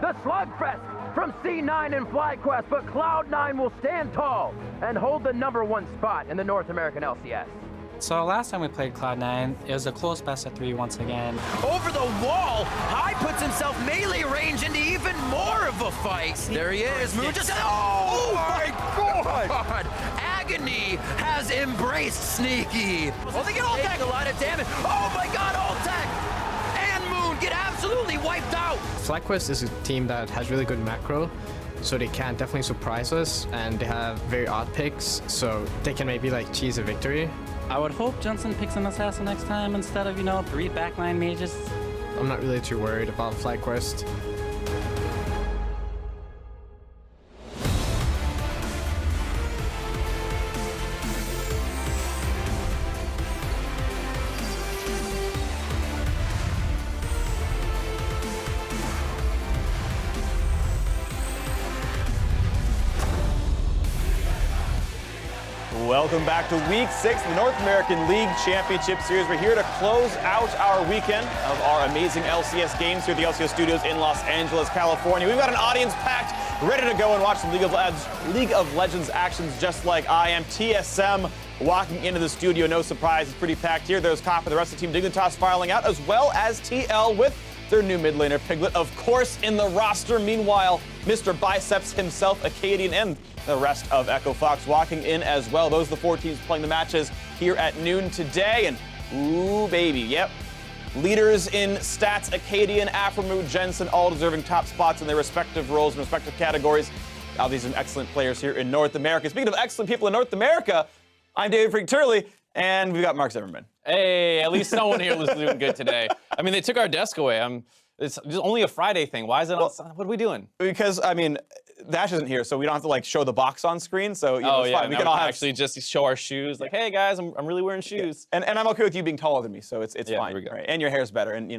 a slugfest from C9 and FlyQuest, but Cloud9 will stand tall and hold the #1 spot in the North American LCS. So last time we played Cloud9, it was a close best of 3 once again. Over the wall, High puts himself melee range into even more of a fight. There he is, Moon just, oh my God! Agony has embraced Sneaky. Well, they get ult tag, a lot of damage. Oh my God, ult tag! And Moon get absolutely wiped out. FlyQuest is a team that has really good macro, so they can definitely surprise us, and they have very odd picks, so they can maybe like cheese a victory. I would hope Johnson picks an assassin next time instead of, 3 backline mages. I'm not really too worried about FlyQuest. Welcome back to Week 6 of the North American League Championship Series. We're here to close out our weekend of our amazing LCS games here at the LCS Studios in Los Angeles, California. We've got an audience packed, ready to go and watch some League of Legends actions just like I am. TSM walking into the studio, no surprise, it's pretty packed here. There's Cop and the rest of Team Dignitas filing out, as well as TL with their new mid laner, Piglet, of course, in the roster. Meanwhile, Mr. Biceps himself, Acadian, and the rest of Echo Fox walking in as well. Those are the 4 teams playing the matches here at noon today. And, ooh, baby, yep. Leaders in stats, Acadian, Aframu, Jensen, all deserving top spots in their respective roles and respective categories. Now, these are excellent players here in North America. Speaking of excellent people in North America, I'm David Freak Turley, and we've got Mark Zimmerman. Hey, at least someone here was doing good today. I mean, they took our desk away. It's just only a Friday thing. Why is it all? What are we doing? Because, I mean, Dash isn't here, so we don't have to, like, show the box on screen, so, it's fine. We can all actually just show our shoes. Like, hey, guys, I'm really wearing shoes. Yeah. And I'm okay with you being taller than me, so it's Yeah, fine. there we go. Right? And your hair's better, and,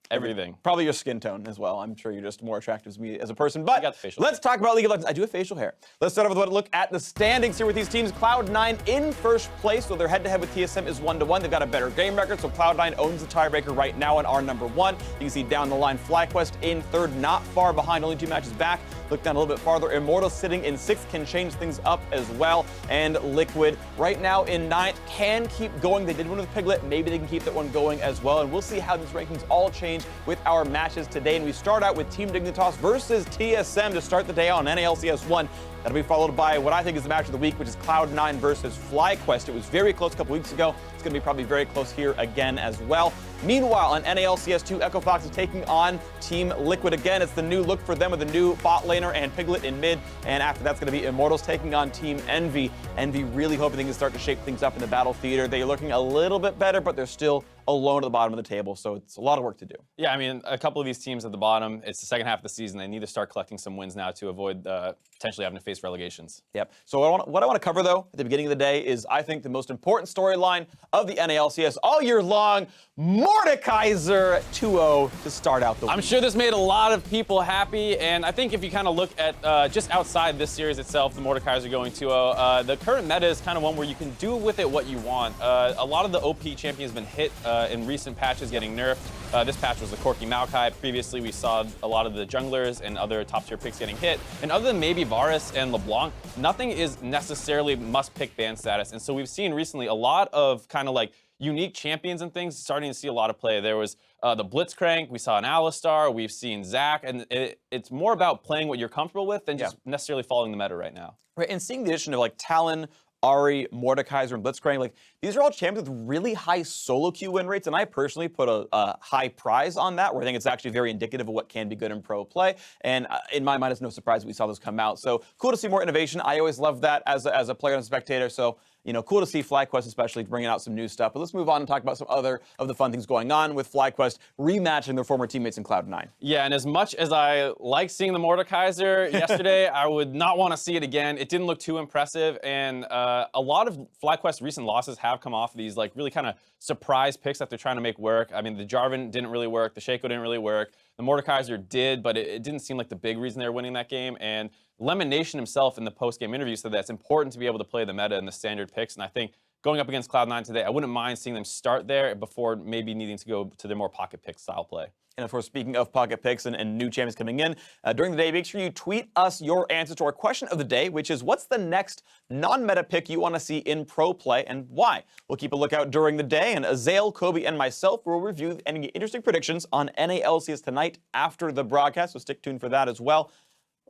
Everything. Probably your skin tone as well. I'm sure you're just more attractive to me as a person. But got the facial let's talk about League of Legends. I do have facial hair. Let's start off with a look at the standings here with these teams. Cloud9 in first place, so their head-to-head with TSM is 1-1. They've got a better game record, so Cloud9 owns the tiebreaker right now and are #1. You can see down the line, FlyQuest in third, not far behind, only 2 matches back. Look down a little bit farther. Immortal sitting in 6th, can change things up as well. And Liquid right now in 9th, can keep going. They did win with Piglet. Maybe they can keep that one going as well. And we'll see how these rankings all change with our matches today. And we start out with Team Dignitas versus TSM to start the day on NALCS1. That'll be followed by what I think is the match of the week, which is Cloud9 versus FlyQuest. It was very close a couple weeks ago. It's going to be probably very close here again as well. Meanwhile, on NALCS2, Echo Fox is taking on Team Liquid again. It's the new look for them with a new bot laner and Piglet in mid. And after that's going to be Immortals taking on Team Envy. Envy really hoping they can start to shape things up in the battle theater. They're looking a little bit better, but they're still alone at the bottom of the table, so it's a lot of work to do. Yeah, I mean, a couple of these teams at the bottom, it's the second half of the season. They need to start collecting some wins now to avoid potentially having to face relegations. Yep. So what I want to cover, though, at the beginning of the day is, I think, the most important storyline of the NALCS all year long, Mordekaiser 2-0 to start out the week. I'm sure this made a lot of people happy, and I think if you kind of look at just outside this series itself, the Mordekaiser going 2-0, the current meta is kind of one where you can do with it what you want. A lot of the OP champions have been hit in recent patches getting nerfed. This patch was the Corki Maokai. Previously, we saw a lot of the junglers and other top-tier picks getting hit. And other than maybe Varus and LeBlanc, nothing is necessarily must-pick ban status. And so we've seen recently a lot of kind of like unique champions and things starting to see a lot of play. There was the Blitzcrank, we saw an Alistar, we've seen Zac, and it's more about playing what you're comfortable with than just necessarily following the meta right now. Right, and seeing the addition of like Talon, Ahri, Mordekaiser, and Blitzcrank, like, these are all champions with really high solo queue win rates, and I personally put a high prize on that, where I think it's actually very indicative of what can be good in pro play, and in my mind, it's no surprise we saw those come out. So cool to see more innovation. I always love that as a player and a spectator, so cool to see FlyQuest especially bringing out some new stuff. But let's move on and talk about some other of the fun things going on with FlyQuest rematching their former teammates in Cloud9. Yeah, and as much as I like seeing the Mordekaiser yesterday, I would not want to see it again. It didn't look too impressive, and a lot of FlyQuest's recent losses have come off these like really kind of surprise picks that they're trying to make work. I mean, the Jarvan didn't really work, the Shaco didn't really work, the Mordekaiser did, but it didn't seem like the big reason they were winning that game. And Lemon Nation himself in the post-game interview said that it's important to be able to play the meta and the standard picks, and I think going up against Cloud9 today, I wouldn't mind seeing them start there before maybe needing to go to their more pocket pick style play. And of course, speaking of pocket picks and new champions coming in, during the day, make sure you tweet us your answer to our question of the day, which is what's the next non-meta pick you want to see in pro play and why? We'll keep a lookout during the day, and Azael, Kobe, and myself will review any interesting predictions on NALCS tonight after the broadcast, so stick tuned for that as well.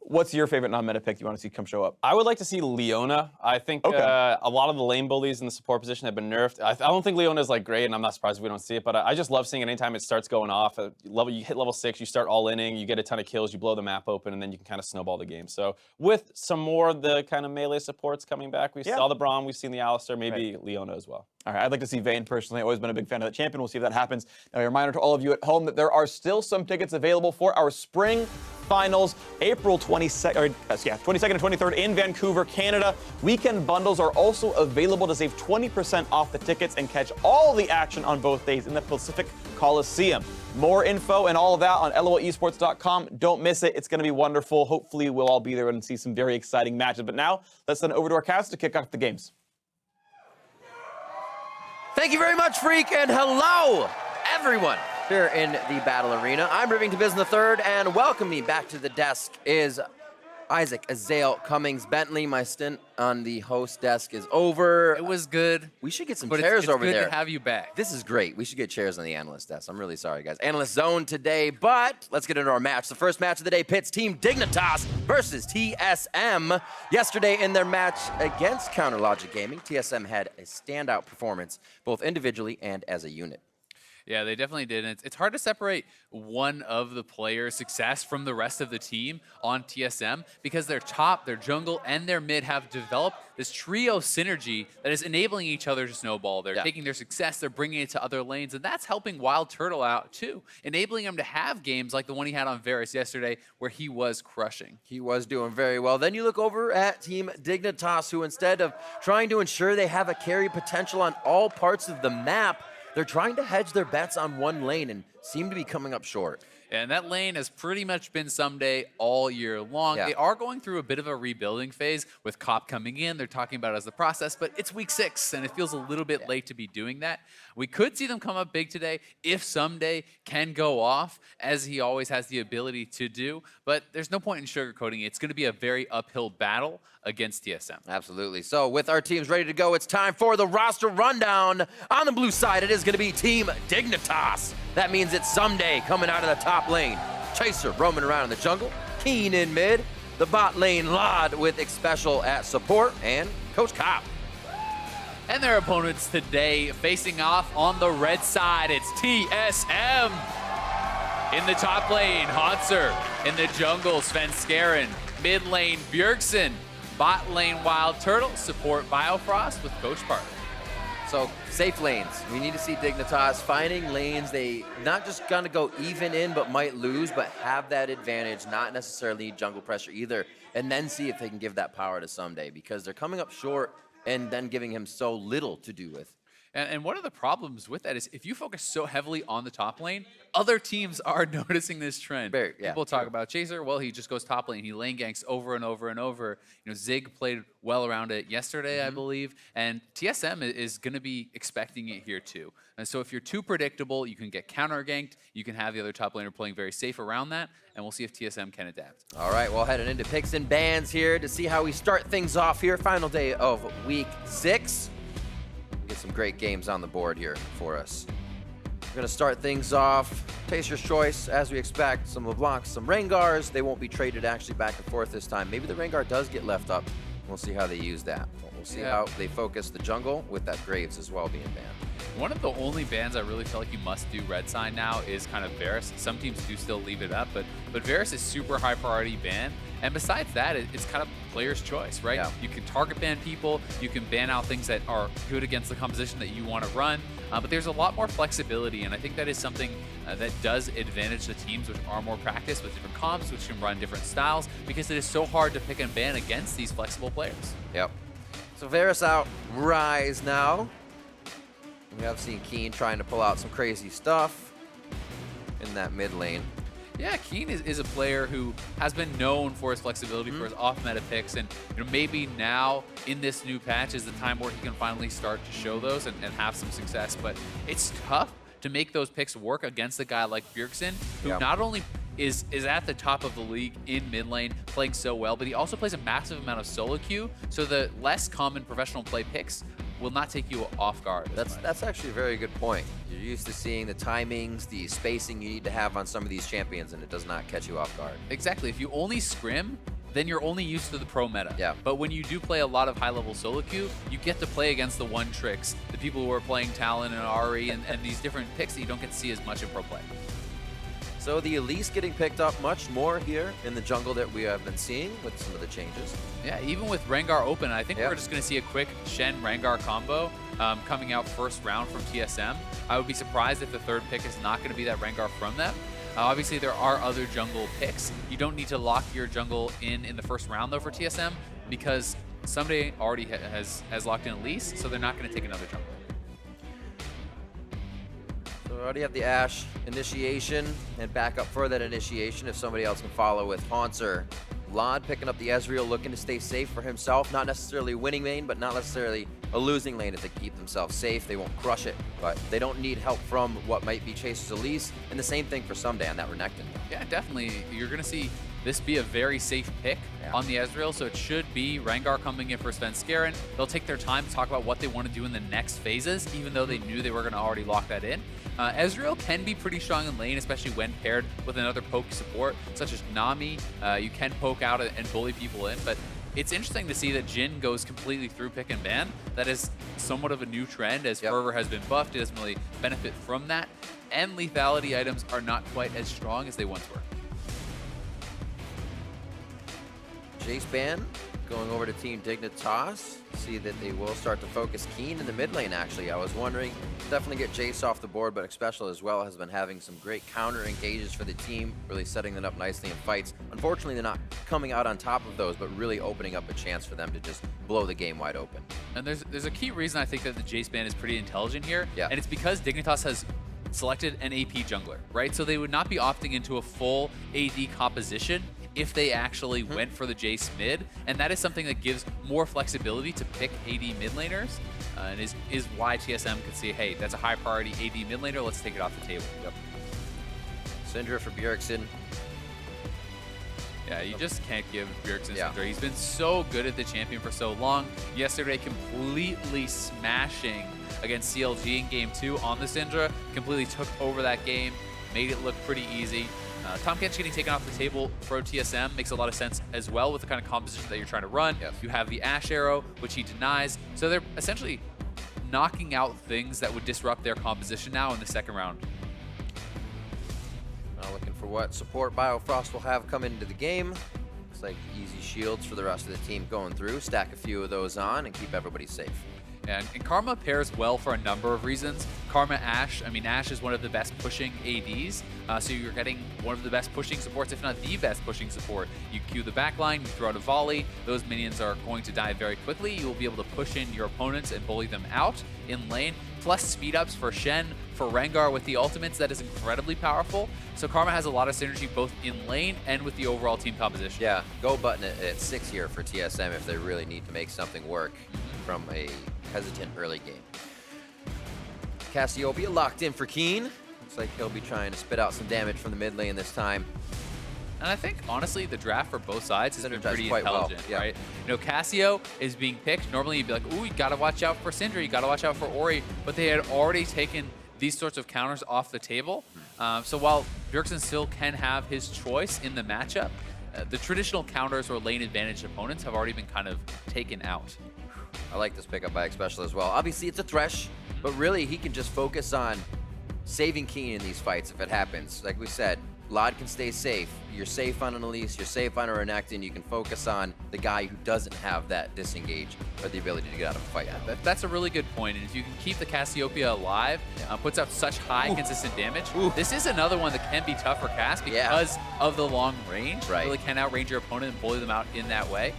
What's your favorite non-meta pick you want to see come show up? I would like to see Leona. I think a lot of the lane bullies in the support position have been nerfed. I don't think Leona is like great, and I'm not surprised if we don't see it, but I just love seeing it anytime it starts going off. You hit level 6, you start all-inning, you get a ton of kills, you blow the map open, and then you can kind of snowball the game. So with some more of the kind of melee supports coming back, we saw the Braum, we've seen the Alistar, maybe Leona as well. All right, I'd like to see Vayne personally. I've always been a big fan of that champion. We'll see if that happens. Now, a reminder to all of you at home that there are still some tickets available for our spring finals, April 22nd and 23rd in Vancouver, Canada. Weekend bundles are also available to save 20% off the tickets and catch all the action on both days in the Pacific Coliseum. More info and all of that on lolesports.com. Don't miss it. It's going to be wonderful. Hopefully, we'll all be there and see some very exciting matches. But now, let's send it over to our cast to kick off the games. Thank you very much, Freak, and hello, everyone, here in the Battle Arena. I'm Rivington Business III, and welcome me back to the desk is Isaac Azael Cummings Bentley. My stint on the host desk is over. It was good. We should get some but chairs it's over good there. to have you back. This is great. We should get chairs on the analyst desk. I'm really sorry, guys. Analyst zone today, but let's get into our match. The first match of the day pits Team Dignitas versus TSM. Yesterday in their match against Counter Logic Gaming, TSM had a standout performance, both individually and as a unit. Yeah, they definitely did. And it's hard to separate one of the players' success from the rest of the team on TSM because their top, their jungle, and their mid have developed this trio synergy that is enabling each other to snowball. They're taking their success, they're bringing it to other lanes, and that's helping Wild Turtle out too, enabling him to have games like the one he had on Varus yesterday where he was crushing. He was doing very well. Then you look over at Team Dignitas, who instead of trying to ensure they have a carry potential on all parts of the map, they're trying to hedge their bets on one lane and seem to be coming up short. And that lane has pretty much been Someday all year long. They are going through a bit of a rebuilding phase with Cop coming in. They're talking about it as the process, but it's week 6, and it feels a little bit late to be doing that. We could see them come up big today if Someday can go off, as he always has the ability to do, but there's no point in sugarcoating it. It's going to be a very uphill battle against TSM. Absolutely. So with our teams ready to go, it's time for the roster rundown. On the blue side, it is going to be Team Dignitas. That means it's Someday coming out of the top lane. Chaser roaming around in the jungle. Keen in mid. The bot lane Lod with Xpecial at support. And Coach Cop. And their opponents today facing off on the red side, it's TSM. In the top lane, Hotzer. In the jungle, Svenskeren. Mid lane, Bjergsen. Bot lane, Wild Turtle. Support Biofrost with Coach Parker. So safe lanes. We need to see Dignitas finding lanes they not just gonna go even in, but might lose, but have that advantage, not necessarily jungle pressure either, and then see if they can give that power to Someday, because they're coming up short and then giving him so little to do with. And one of the problems with that is if you focus so heavily on the top lane, other teams are noticing this trend. People talk about Chaser, well, he just goes top lane. He lane ganks over and over and over. You know, Zig played well around it yesterday, I believe, and TSM is going to be expecting it here too. And so if you're too predictable, you can get counter ganked. You can have the other top laner playing very safe around that, and we'll see if TSM can adapt. All right, well, heading into picks and bans here to see how we start things off here. Final day of week 6. Get some great games on the board here for us. We're going to start things off. Taster's choice, as we expect. Some LeBlancs, some Rengars. They won't be traded actually back and forth this time. Maybe the Rengar does get left up. We'll see how they use that. We'll see how they focus the jungle with that Graves as well being banned. One of the only bans I really feel like you must do red sign now is kind of Varus. Some teams do still leave it up, but Varus is super high priority ban. And besides that, it's kind of player's choice, right? Yeah. You can target ban people, you can ban out things that are good against the composition that you want to run, but there's a lot more flexibility, and I think that is something that does advantage the teams which are more practiced with different comps, which can run different styles, because it is so hard to pick and ban against these flexible players. Yep. So Varus out, Rise now. We have seen Keen trying to pull out some crazy stuff in that mid lane. Yeah, Keen is a player who has been known for his flexibility, for his off-meta picks, and maybe now in this new patch is the time where he can finally start to show those and have some success. But it's tough to make those picks work against a guy like Bjergsen, who Yeah. not only is at the top of the league in mid lane, playing so well, but he also plays a massive amount of solo queue, so the less common professional play picks will not take you off guard. That's actually a very good point. You're used to seeing the timings, the spacing you need to have on some of these champions, and it does not catch you off guard. Exactly. If you only scrim, then you're only used to the pro meta. Yeah. But when you do play a lot of high-level solo queue, you get to play against the one tricks, the people who are playing Talon and Ari and these different picks that you don't get to see as much in pro play. So the Elise getting picked up much more here in the jungle that we have been seeing with some of the changes. Yeah, even with Rengar open, I think Yeah. we're just going to see a quick Shen-Rengar combo coming out first round from TSM. I would be surprised if the third pick is not going to be that Rengar from them. Obviously, there are other jungle picks. You don't need to lock your jungle in the first round, though, for TSM, because somebody already has locked in Elise, so they're not going to take another jungle. So we already have the Ashe initiation and back up for that initiation if somebody else can follow with Haunter. Lod picking up the Ezreal, looking to stay safe for himself. Not necessarily winning lane, but not necessarily a losing lane if they keep themselves safe. They won't crush it, but they don't need help from what might be Chaser's Elise. And the same thing for Someday on that Renekton. Yeah, definitely. You're going to see this be a very safe pick on the Ezreal, so it should be Rengar coming in for Svenskeren. They'll take their time to talk about what they want to do in the next phases, even though they knew they were going to already lock that in. Ezreal can be pretty strong in lane, especially when paired with another poke support, such as Nami. You can poke out and bully people in, but it's interesting to see that Jhin goes completely through pick and ban. That is somewhat of a new trend, as Fervor has been buffed. It doesn't really benefit from that, and lethality items are not quite as strong as they once were. Jace ban going over to Team Dignitas. See that they will start to focus Keen in the mid lane, actually. I was wondering, definitely get Jace off the board, but Xpecial as well has been having some great counter engages for the team, really setting them up nicely in fights. Unfortunately, they're not coming out on top of those, but really opening up a chance for them to just blow the game wide open. And there's a key reason I think that the Jace ban is pretty intelligent here, Yeah. and it's because Dignitas has selected an AP jungler, right? So they would not be opting into a full AD composition if they actually went for the Jace mid, and that is something that gives more flexibility to pick AD mid laners, and is why TSM could say, hey, that's a high priority AD mid laner, let's take it off the table. Yep. Syndra for Bjergsen. Yeah, you just can't give Bjergsen Yeah. Syndra. He's been so good at the champion for so long. Yesterday, completely smashing against CLG in Game 2 on the Syndra. Completely took over that game, made it look pretty easy. Tahm Kench getting taken off the table for TSM makes a lot of sense as well with the kind of composition that you're trying to run. Yes. You have the Ashe arrow, which he denies. So they're essentially knocking out things that would disrupt their composition now in the second round. Now looking for what support Biofrost will have come into the game. Looks like easy shields for the rest of the team going through. Stack a few of those on and keep everybody safe. And Karma pairs well for a number of reasons. Karma Ashe, I mean, Ashe is one of the best pushing ADs, so you're getting one of the best pushing supports, if not the best pushing support. You queue the backline, you throw out a volley, those minions are going to die very quickly. You will be able to push in your opponents and bully them out in lane, plus speed ups for Shen, for Rengar with the ultimates. That is incredibly powerful. So Karma has a lot of synergy both in lane and with the overall team composition. Yeah, go button it at 6 here for TSM if they really need to make something work from a hesitant early game. Cassiopeia locked in for Keen. Looks like he'll be trying to spit out some damage from the mid lane this time. And I think, honestly, the draft for both sides has been Synergized pretty quite well, intelligent, yeah. right? You know, Cassio is being picked. Normally, you'd be like, ooh, you gotta watch out for Syndra, you gotta watch out for Ori, but they had already taken these sorts of counters off the table. So while Bjergsen still can have his choice in the matchup, the traditional counters or lane advantage opponents have already been kind of taken out. I like this pickup by Xpecial as well. Obviously, it's a Thresh, but really, he can just focus on saving Keen in these fights if it happens. Like we said, Lod can stay safe. You're safe on an Elise, you're safe on a Renekton. You can focus on the guy who doesn't have that disengage or the ability to get out of a fight. That's a really good point. And if you can keep the Cassiopeia alive, puts out such high consistent damage, this is another one that can be tough for Cass because of the long range. Right. Really can outrange your opponent and bully them out in that way.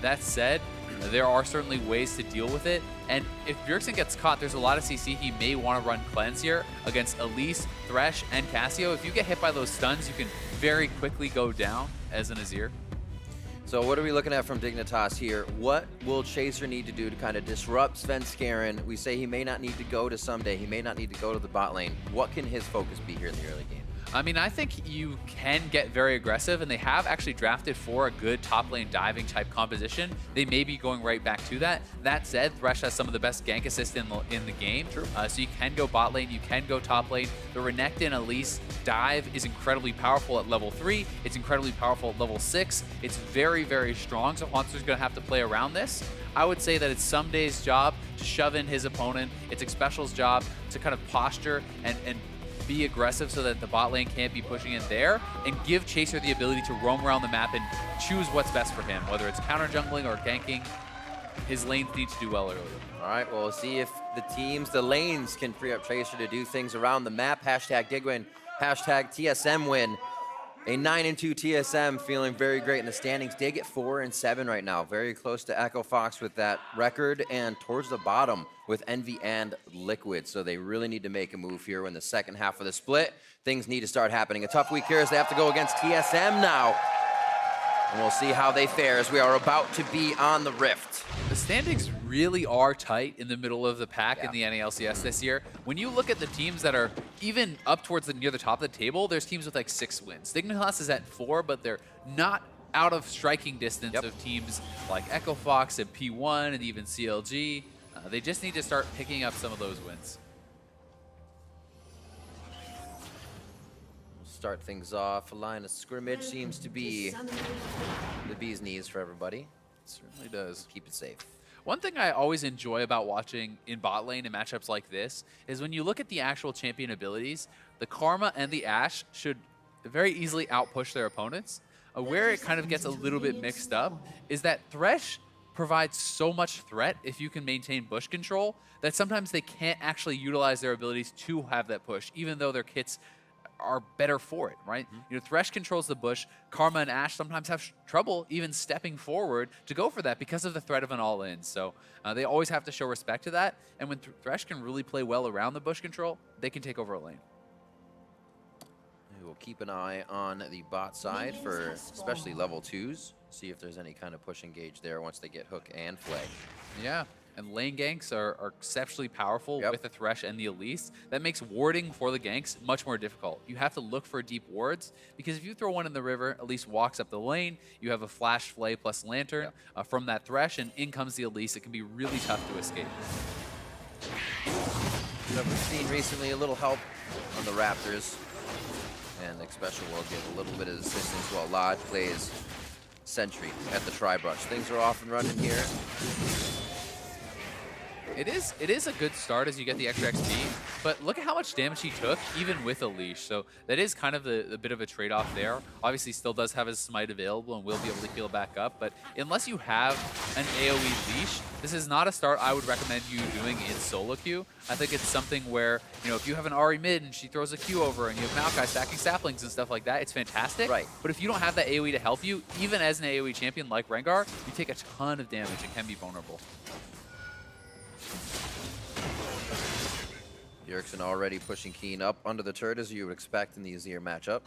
That said, there are certainly ways to deal with it. And if Bjergsen gets caught, there's a lot of CC he may want to run Cleanse here against Elise, Thresh, and Cassio. If you get hit by those stuns, you can very quickly go down as an Azir. So what are we looking at from Dignitas here? What will Chaser need to do to kind of disrupt Svenskeren? We say he may not need to go to someday. He may not need to go to the bot lane. What can his focus be here in the early game? I mean, I think you can get very aggressive, and they have actually drafted for a good top lane diving type composition. They may be going right back to that. That said, Thresh has some of the best gank assists in the game. True. So you can go bot lane, you can go top lane. The Renekton Elise dive is incredibly powerful at level 3. It's incredibly powerful at level 6. It's very, very strong, so Haunter's going to have to play around this. I would say that it's Someday's job to shove in his opponent. It's Xpecial's job to kind of posture and be aggressive so that the bot lane can't be pushing in there, and give Chaser the ability to roam around the map and choose what's best for him, whether it's counter jungling or ganking. His lanes need to do well early. All right, well, we'll see if the lanes can free up Chaser to do things around the map. Hashtag Digwin, hashtag TSM win. A 9-2 TSM feeling very great in the standings. Dig at 4-7 right now. Very close to Echo Fox with that record, and towards the bottom with Envy and Liquid. So they really need to make a move here in the second half of the split. Things need to start happening. A tough week here as they have to go against TSM now. And we'll see how they fare as we are about to be on the Rift. The standings really are tight in the middle of the pack in the NALCS this year. When you look at the teams that are even up towards near the top of the table, there's teams with like 6 wins. Dignitas is at 4, but they're not out of striking distance of teams like Echo Fox and P1 and even CLG. They just need to start picking up some of those wins. Start things off. A line of scrimmage seems to be the bee's knees for everybody. It certainly does. Keep it safe. One thing I always enjoy about watching in bot lane in matchups like this is when you look at the actual champion abilities, the Karma and the Ashe should very easily outpush their opponents. Where it kind of gets a little bit mixed up is that Thresh provides so much threat if you can maintain bush control that sometimes they can't actually utilize their abilities to have that push, even though their kits are better for it, right? You know, Thresh controls the bush. Karma and Ashe sometimes have trouble even stepping forward to go for that because of the threat of an all-in. So they always have to show respect to that. And when Thresh can really play well around the bush control, they can take over a lane. We'll keep an eye on the bot side for especially level 2s. See if there's any kind of push engage there once they get Hook and Flay. Yeah. And lane ganks are exceptionally powerful with the Thresh and the Elise. That makes warding for the ganks much more difficult. You have to look for deep wards, because if you throw one in the river, Elise walks up the lane, you have a Flash, Flay plus Lantern from that Thresh, and in comes the Elise. It can be really tough to escape. So we've seen recently a little help on the Raptors, and Xpecial will give a little bit of assistance while Lodge plays Sentry at the Tri-Brush. Things are off and running here. It is a good start as you get the extra XP, but look at how much damage he took, even with a leash. So that is kind of the bit of a trade-off there. Obviously, still does have his smite available and will be able to heal back up, but unless you have an AoE leash, this is not a start I would recommend you doing in solo queue. I think it's something where, you know, if you have an Ahri mid and she throws a Q over and you have Maokai stacking saplings and stuff like that, it's fantastic. Right. But if you don't have that AoE to help you, even as an AoE champion like Rengar, you take a ton of damage and can be vulnerable. Bjergsen already pushing Keen up under the turret as you would expect in the easier matchup.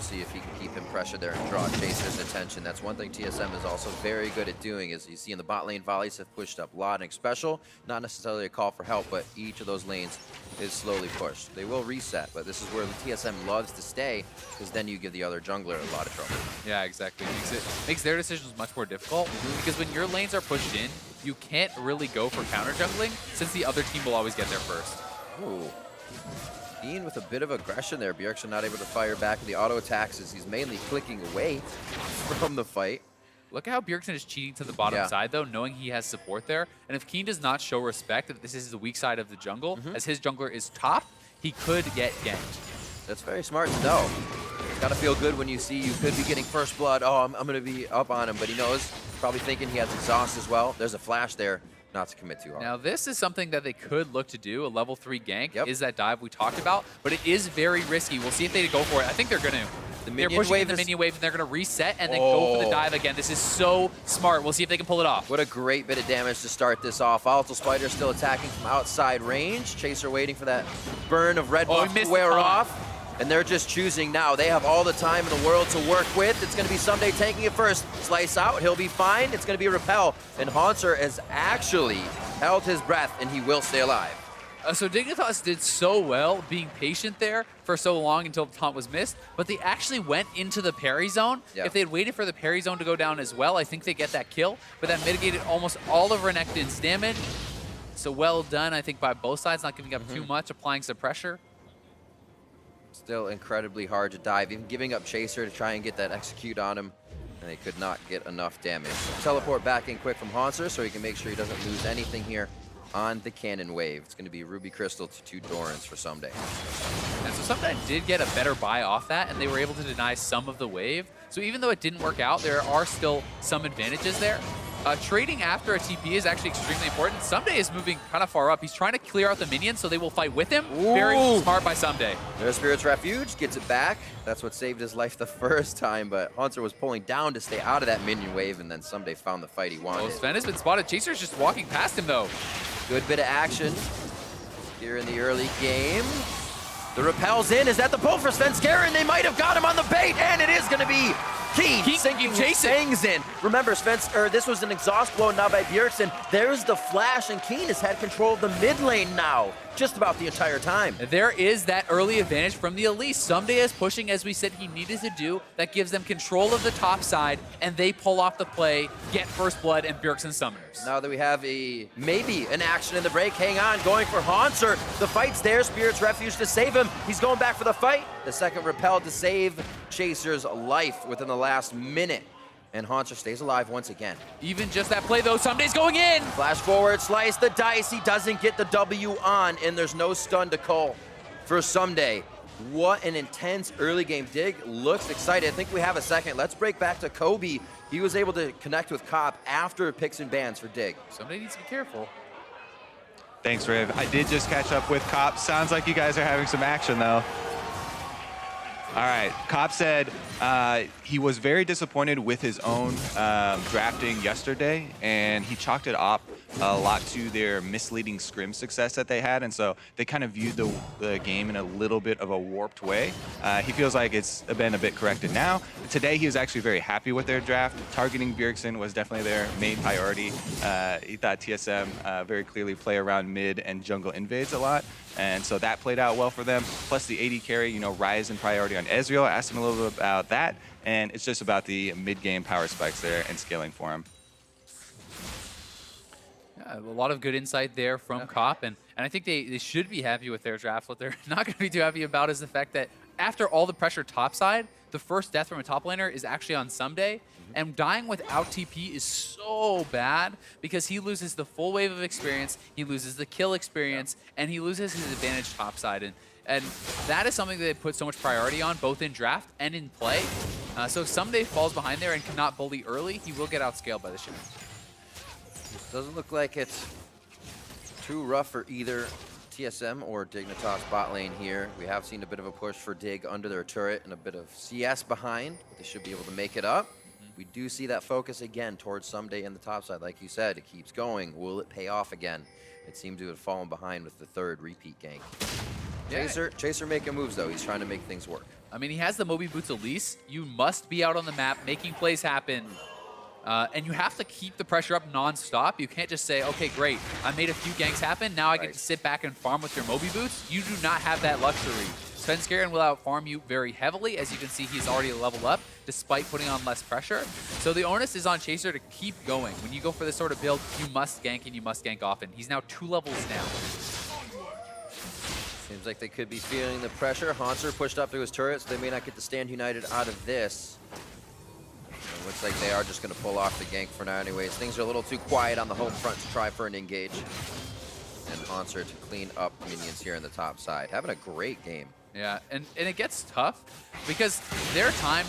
See if he can keep him pressured there and draw Chaser's attention. That's one thing TSM is also very good at doing, is you see in the bot lane, volleys have pushed up Lot and Xpecial. Not necessarily a call for help, but each of those lanes is slowly pushed. They will reset, but this is where the TSM loves to stay, because then you give the other jungler a lot of trouble. Yeah, exactly. Makes their decisions much more difficult, because when your lanes are pushed in, you can't really go for counter jungling, since the other team will always get there first. Ooh. Ian with a bit of aggression there. Bjergsen not able to fire back with the auto attacks as he's mainly clicking away from the fight. Look at how Bjergsen is cheating to the bottom side, though, knowing he has support there. And if Keen does not show respect that this is the weak side of the jungle, as his jungler is top, he could get ganked. That's very smart to know. It's gotta feel good when you see you could be getting first blood. Oh, I'm gonna be up on him, but he knows, probably thinking he has exhaust as well. There's a flash there. Not to commit too hard. Now, this is something that they could look to do. A level 3 gank is that dive we talked about, but it is very risky. We'll see if they go for it. I think they're going to. They're pushing in the minion wave, and they're going to reset and then go for the dive again. This is so smart. We'll see if they can pull it off. What a great bit of damage to start this off. Volatile Spider still attacking from outside range. Chaser waiting for that burn of red buff to wear off. and they're just choosing now. They have all the time in the world to work with. It's going to be Someday taking it first. Slice out, he'll be fine. It's going to be Repel, and Haunter has actually held his breath, and he will stay alive. So Dignitas did so well being patient there for so long until the taunt was missed, but they actually went into the parry zone. Yeah. If they had waited for the parry zone to go down as well, I think they get that kill, but that mitigated almost all of Renekton's damage. So well done, I think, by both sides, not giving up too much, applying some pressure. Still incredibly hard to dive, even giving up Chaser to try and get that execute on him, and they could not get enough damage. Teleport back in quick from Haunter so he can make sure he doesn't lose anything here on the cannon wave. It's going to be Ruby Crystal to 2 Dorans for Someday. And so Someday did get a better buy off that, and they were able to deny some of the wave. So even though it didn't work out, there are still some advantages there. Trading after a TP is actually extremely important. Someday is moving kind of far up. He's trying to clear out the minions so they will fight with him. Ooh. Very smart by Someday. There's Spirit's Refuge, gets it back. That's what saved his life the first time, but Haunter was pulling down to stay out of that minion wave, and then Someday found the fight he wanted. Well, Sven has been spotted. Chaser's just walking past him, though. Good bit of action here in the early game. The Repel's in. Is that the pull for Svenskeren? They might have got him on the bait, and it is going to be Keen sinking Fangs in. Remember, this was an exhaust blow now by Bjergsen. There's the flash, and Keen has had control of the mid lane now, just about the entire time. There is that early advantage from the Elise. Someday is pushing, as we said he needed to do. That gives them control of the top side, and they pull off the play, get first blood, and Bjergsen summoners. Now that we have maybe an action in the break, hang on, going for Haunter. The fight's there, Spirit's Refuge to save him. He's going back for the fight. The second Repel to save Chaser's life within the last minute. And Haunter stays alive once again. Even just that play, though, Someday's going in. Flash forward, slice the dice. He doesn't get the W on, and there's no stun to call for Someday. What an intense early game. Dig looks excited. I think we have a second. Let's break back to Kobe. He was able to connect with Cop after picks and bans for Dig. Someday needs to be careful. Thanks, Riv. I did just catch up with Cop. Sounds like you guys are having some action, though. All right, Cop said he was very disappointed with his own drafting yesterday, and he chalked it up a lot to their misleading scrim success that they had, and so they kind of viewed the game in a little bit of a warped way. He feels like it's been a bit corrected now. Today, he was actually very happy with their draft. Targeting Bjergsen was definitely their main priority. He thought TSM very clearly play around mid and jungle invades a lot, and so that played out well for them. Plus the AD carry, rise in priority on Ezreal. I asked him a little bit about that, and it's just about the mid-game power spikes there and scaling for him. Yeah, a lot of good insight there from Cop, and I think they should be happy with their draft. What they're not going to be too happy about is the fact that after all the pressure topside, the first death from a top laner is actually on Someday, and dying without TP is so bad because he loses the full wave of experience, he loses the kill experience, and he loses his advantage topside. And that is something that they put so much priority on, both in draft and in play. So if Someday falls behind there and cannot bully early, he will get outscaled by the ship. Doesn't look like it's too rough for either TSM or Dignitas bot lane here. We have seen a bit of a push for Dig under their turret and a bit of CS behind, but they should be able to make it up. We do see that focus again towards Someday in the top side. Like you said, it keeps going. Will it pay off again? It seemed to have fallen behind with the third repeat gank. Yeah. Chaser making moves, though. He's trying to make things work. I mean, he has the Moby Boots Elise. You must be out on the map making plays happen. And you have to keep the pressure up non-stop. You can't just say, okay, great, I made a few ganks happen, now I get to sit back and farm with your Moby Boots. You do not have that luxury. Svenskeren will out-farm you very heavily. As you can see, he's already leveled up, despite putting on less pressure. So the onus is on Chaser to keep going. When you go for this sort of build, you must gank, and you must gank often. He's now 2 levels down. Seems like they could be feeling the pressure. Haunter pushed up to his turret, so they may not get to stand united out of this. It looks like they are just going to pull off the gank for now anyways. Things are a little too quiet on the home front to try for an engage. And Haunter to clean up minions here in the top side. Having a great game. Yeah, and it gets tough because their time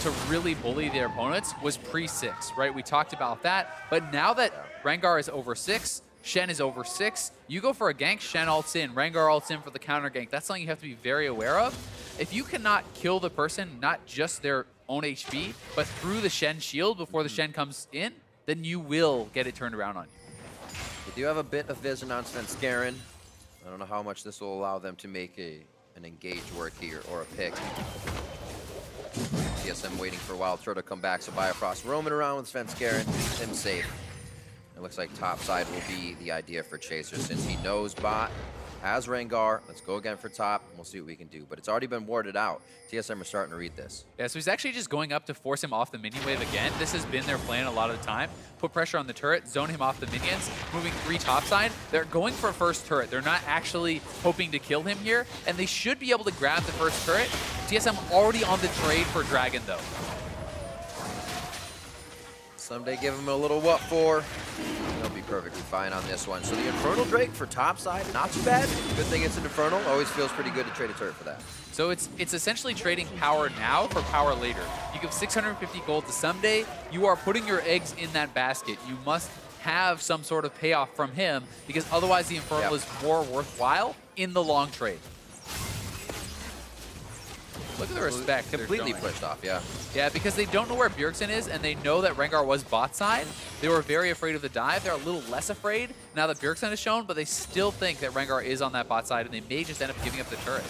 to really bully their opponents was pre-6, right? We talked about that, but now that Rengar is over 6, Shen is over 6, you go for a gank, Shen ults in, Rengar ults in for the counter gank. That's something you have to be very aware of. If you cannot kill the person, not just their own HP, but through the Shen shield before the Shen comes in, then you will get it turned around on you. They do have a bit of vision on Svenskeren. I don't know how much this will allow them to make a an engaged work here or a pick. TSM waiting for Wild Throw to come back, so Bifrost roaming around with Svenskeren, keeps him safe. It looks like top side will be the idea for Chaser since he knows bot has Rengar. Let's go again for top, and we'll see what we can do. But it's already been warded out. TSM are starting to read this. Yeah, so he's actually just going up to force him off the minion wave again. This has been their plan a lot of the time. Put pressure on the turret, zone him off the minions, moving 3 topside. They're going for first turret. They're not actually hoping to kill him here, and they should be able to grab the first turret. TSM already on the trade for Dragon, though. Someday give him a little what for. He'll be perfectly fine on this one. So the Infernal Drake for top side, not too bad. Good thing it's an Infernal. Always feels pretty good to trade a turret for that. So it's essentially trading power now for power later. You give 650 gold to Someday. You are putting your eggs in that basket. You must have some sort of payoff from him because otherwise the Infernal is more worthwhile in the long trade. Look at the respect. Completely pushed off, yeah. Yeah, because they don't know where Bjergsen is, and they know that Rengar was bot side. They were very afraid of the dive. They're a little less afraid now that Bjergsen is shown, but they still think that Rengar is on that bot side, and they may just end up giving up the turret.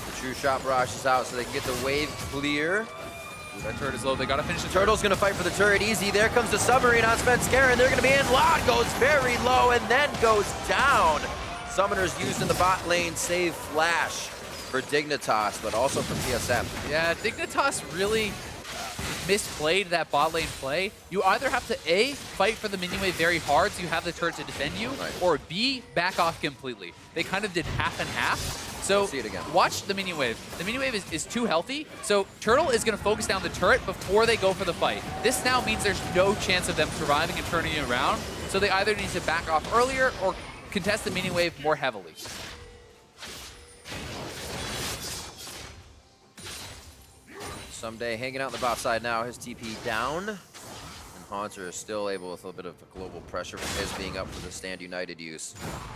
The true shot barrage is out, so they can get the wave clear. Ooh, that turret is low. They gotta finish the Turtle's gonna fight for the turret easy. There comes the submarine on Svenskeren. They're gonna be in. Lod goes very low and then goes down. Summoners used in the bot lane save flash for Dignitas, but also from TSM. Yeah, Dignitas really misplayed that bot lane play. You either have to A, fight for the minion wave very hard so you have the turret to defend you, or B, back off completely. They kind of did half and half. So see it again. Watch the minion wave. The minion wave is too healthy, so Turtle is going to focus down the turret before they go for the fight. This now means there's no chance of them surviving and turning it around, so they either need to back off earlier or contest the minion wave more heavily. Someday hanging out on the bot side now, his TP down. And Haunter is still able with a little bit of global pressure from his being up for the Stand United use.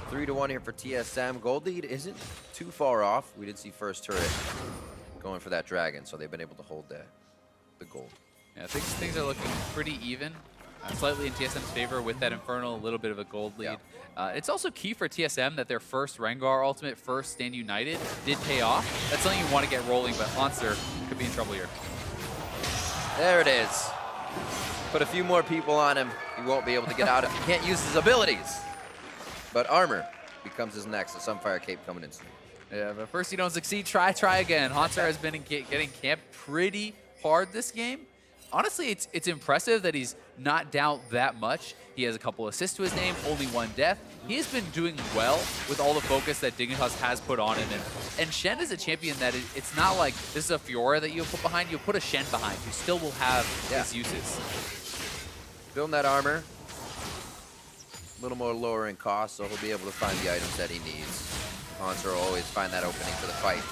3-1 here for TSM. Gold lead isn't too far off. We did see first turret going for that dragon, so they've been able to hold the gold. Yeah, I think things are looking pretty even. Slightly in TSM's favor with that Infernal, a little bit of a gold lead. Yeah. It's also key for TSM that their first Rengar ultimate, first Stand United, did pay off. That's something you want to get rolling, but Haunter could be in trouble here. There it is. Put a few more people on him. He won't be able to get out of it. He can't use his abilities. But armor becomes his next. The Sunfire Cape coming in soon. Yeah, but first you don't succeed, try again. Haunter has been getting camped pretty hard this game. Honestly, it's impressive that he's not down that much. He has a couple assists to his name, only 1 death. He has been doing well with all the focus that Dignitas has put on him. And Shen is a champion that it's not like this is a Fiora that you'll put behind. You'll put a Shen behind who still will have his uses. Building that armor. A little more lower in cost, so he'll be able to find the items that he needs. Haunter will always find that opening for the fight.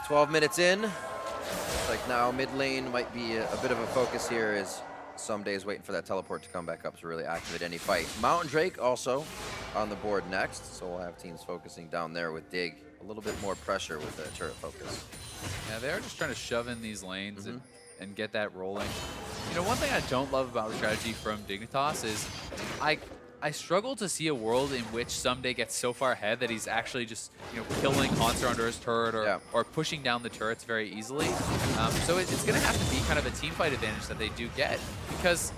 12 minutes in. Looks like now mid lane might be a bit of a focus here as Somedays waiting for that teleport to come back up to really activate any fight. Mountain Drake also on the board next, so we'll have teams focusing down there with Dig. A little bit more pressure with the turret focus. Yeah, they're just trying to shove in these lanes and get that rolling. You know, one thing I don't love about the strategy from Dignitas is I struggle to see a world in which Someday gets so far ahead that he's actually just, you know, killing Haunter under his turret or pushing down the turrets very easily. So it's going to have to be kind of a team fight advantage that they do get because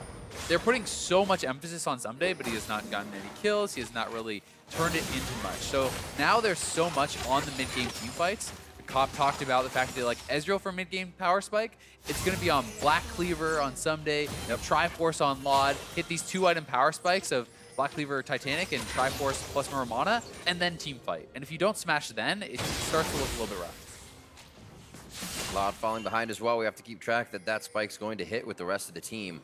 they're putting so much emphasis on Someday, but he has not gotten any kills. He has not really turned it into much. So now there's so much on the mid-game team fights. Cop talked about the fact that like Ezreal for mid-game power spike, it's going to be on Black Cleaver on Someday, Triforce on Laud, hit these 2-item power spikes of Black Cleaver Titanic and Triforce plus Muramana, and then team fight. And if you don't smash then, it starts to look a little bit rough. Laud falling behind as well. We have to keep track that spike's going to hit with the rest of the team.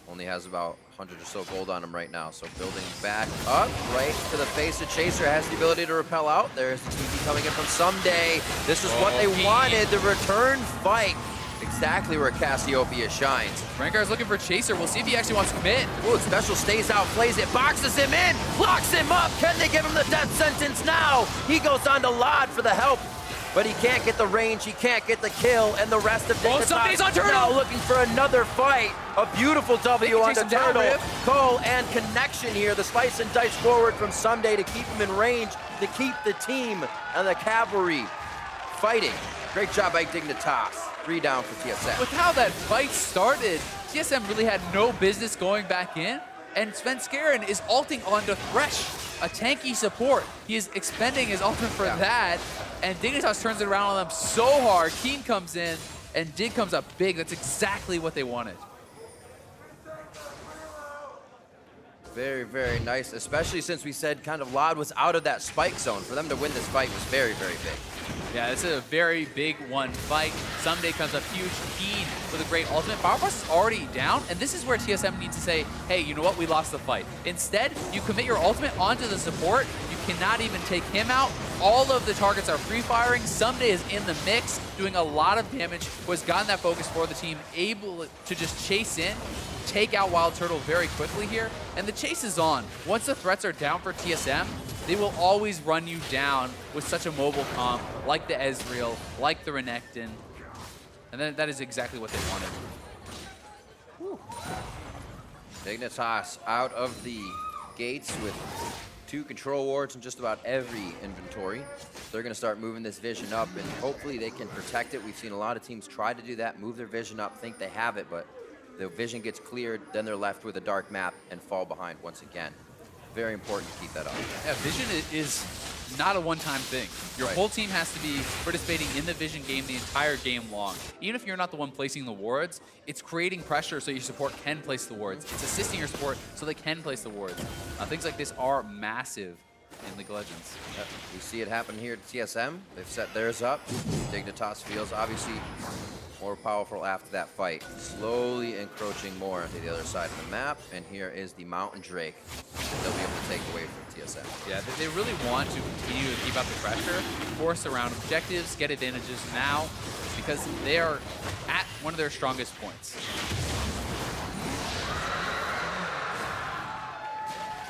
Only has about 100 or so gold on him right now. So building back up right to the face of Chaser. Has the ability to repel out. There's the TP coming in from Someday. This is what they wanted, the return fight. Exactly where Cassiopeia shines. Rengar's looking for Chaser. We'll see if he actually wants to commit. Ooh, special stays out, plays it, boxes him in, locks him up. Can they give him the death sentence now? He goes on to Laud for the help. but he can't get the range, he can't get the kill, and the rest of Dignitas Somebody's on Turtle! now looking for another fight. A beautiful W can on chase the him down, Turtle. Riv. Cole and connection here. The slice and dice forward from Someday to keep him in range, to keep the team and the cavalry fighting. Great job by Dignitas. 3 down for TSM. With how that fight started, TSM really had no business going back in, and Svenskeren is ulting onto Thresh, a tanky support. He is expending his ultimate for that, and Dignitas turns it around on them so hard. Keen comes in, and Dig comes up big. That's exactly what they wanted. Very, very nice, especially since we said kind of Lod was out of that spike zone. For them to win this fight was very, very big. Yeah, this is a very big one fight. Someday comes up huge. Keen with a great ultimate. Power Boss is already down, and this is where TSM needs to say, hey, you know what? We lost the fight. Instead, you commit your ultimate onto the support. You cannot even take him out. All of the targets are free-firing. Someday is in the mix, doing a lot of damage, who has gotten that focus for the team, able to just chase in, take out Wild Turtle very quickly here, and the chase is on. Once the threats are down for TSM, they will always run you down with such a mobile comp, like the Ezreal, like the Renekton, and then that is exactly what they wanted. Dignitas out of the gates with 2 control wards in just about every inventory. They're going to start moving this vision up, and hopefully they can protect it. We've seen a lot of teams try to do that, move their vision up, think they have it, but the vision gets cleared, then they're left with a dark map and fall behind once again. Very important to keep that up. Yeah, vision is not a one-time thing. Your Right. whole team has to be participating in the vision game the entire game long. Even if you're not the one placing the wards, it's creating pressure so your support can place the wards. It's assisting your support so they can place the wards. Things like this are massive in League of Legends. Yep. We see it happen here at TSM. They've set theirs up. Dignitas feels obviously more powerful after that fight. Slowly encroaching more to the other side of the map. And here is the Mountain Drake that they'll be able to take away from TSM. Yeah, they really want to continue to keep up the pressure, force around objectives, get advantages now, because they are at one of their strongest points.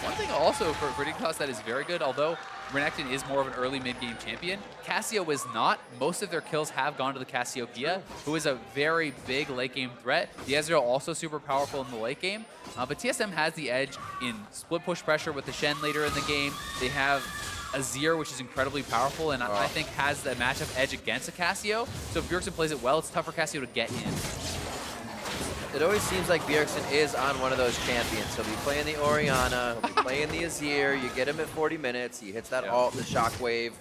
One thing also for Dignitas that is very good, although Renekton is more of an early mid-game champion, Cassio is not. Most of their kills have gone to the Cassiopeia, who is a very big late-game threat. The Ezreal also super powerful in the late game, but TSM has the edge in split push pressure with the Shen later in the game. They have Azir, which is incredibly powerful, and I think has the matchup edge against a Cassio. So if Bjergsen plays it well, it's tough for Cassio to get in. It always seems like Bjergsen is on one of those champions. He'll be playing the Orianna, he'll be playing the Azir. You get him at 40 minutes, he hits that ult, the shockwave,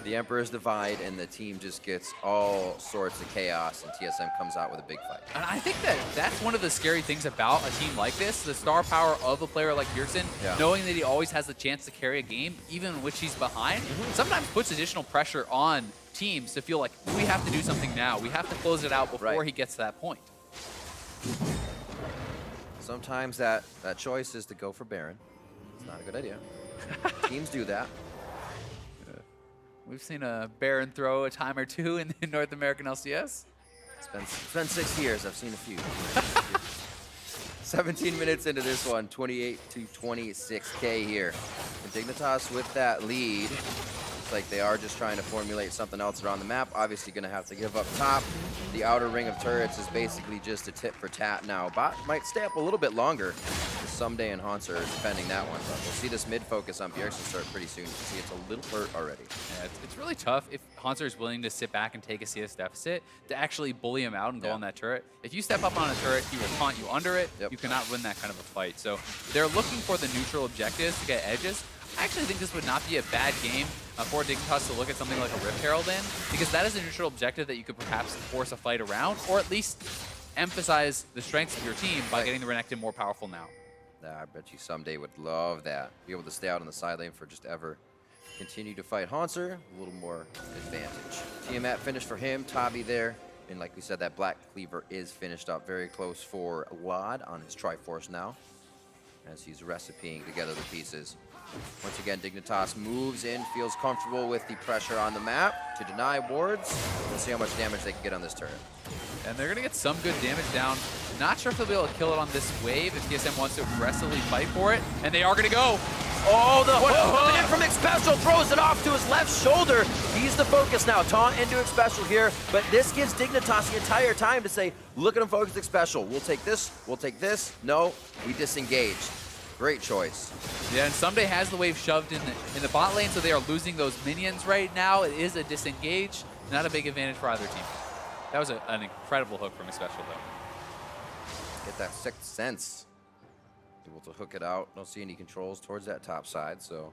the Emperor's Divide, and the team just gets all sorts of chaos, and TSM comes out with a big fight. And I think that's one of the scary things about a team like this, the star power of a player like Bjergsen, knowing that he always has the chance to carry a game, even in which he's behind, sometimes puts additional pressure on teams to feel like, we have to do something now. We have to close it out before he gets to that point. Sometimes that choice is to go for Baron. It's not a good idea. Teams do that. We've seen a Baron throw a time or two in the North American LCS. It's been 6 years. I've seen a few. 17 minutes into this one, 28 to 26K here. And Dignitas with that lead. It's like they are just trying to formulate something else around the map. Obviously going to have to give up top. The outer ring of turrets is basically just a tit for tat now. Bot might stay up a little bit longer. Someday and Hanser are defending that one, but we'll see this mid focus on Bjergsen start pretty soon. You can see it's a little hurt already. Yeah, it's really tough if Hanser is willing to sit back and take a CS deficit to actually bully him out and go on that turret. If you step up on a turret, he will taunt you under it. You cannot win that kind of a fight. So they're looking for the neutral objectives to get edges. I actually think this would not be a bad game for Dignitas to look at something like a Rift Herald in, because that is a neutral objective that you could perhaps force a fight around, or at least emphasize the strengths of your team by getting the Renekton more powerful now. I bet you someday would love that. Be able to stay out on the side lane for just ever. Continue to fight Hanser, a little more advantage. Tiamat finished for him, Tabi there. And like we said, that Black Cleaver is finished up very close for Lod on his Triforce now, as he's recipeing together the pieces. Once again, Dignitas moves in, feels comfortable with the pressure on the map to deny wards. We'll see how much damage they can get on this turret. And they're going to get some good damage down. Not sure if they'll be able to kill it on this wave if TSM wants to aggressively fight for it. And they are going to go. Oh, the hook coming in from Xpecial, throws it off to his left shoulder. He's the focus now. Taunt into Xpecial here, but this gives Dignitas the entire time to say, look at him focus Xpecial. We'll take this. No, we disengage. Great choice. Yeah, and Someday has the wave shoved in the bot lane, so they are losing those minions right now. It is a disengage. Not a big advantage for either team. That was an incredible hook from Xpecial, though. Get that sixth sense. Able to hook it out. Don't see any controls towards that top side, so.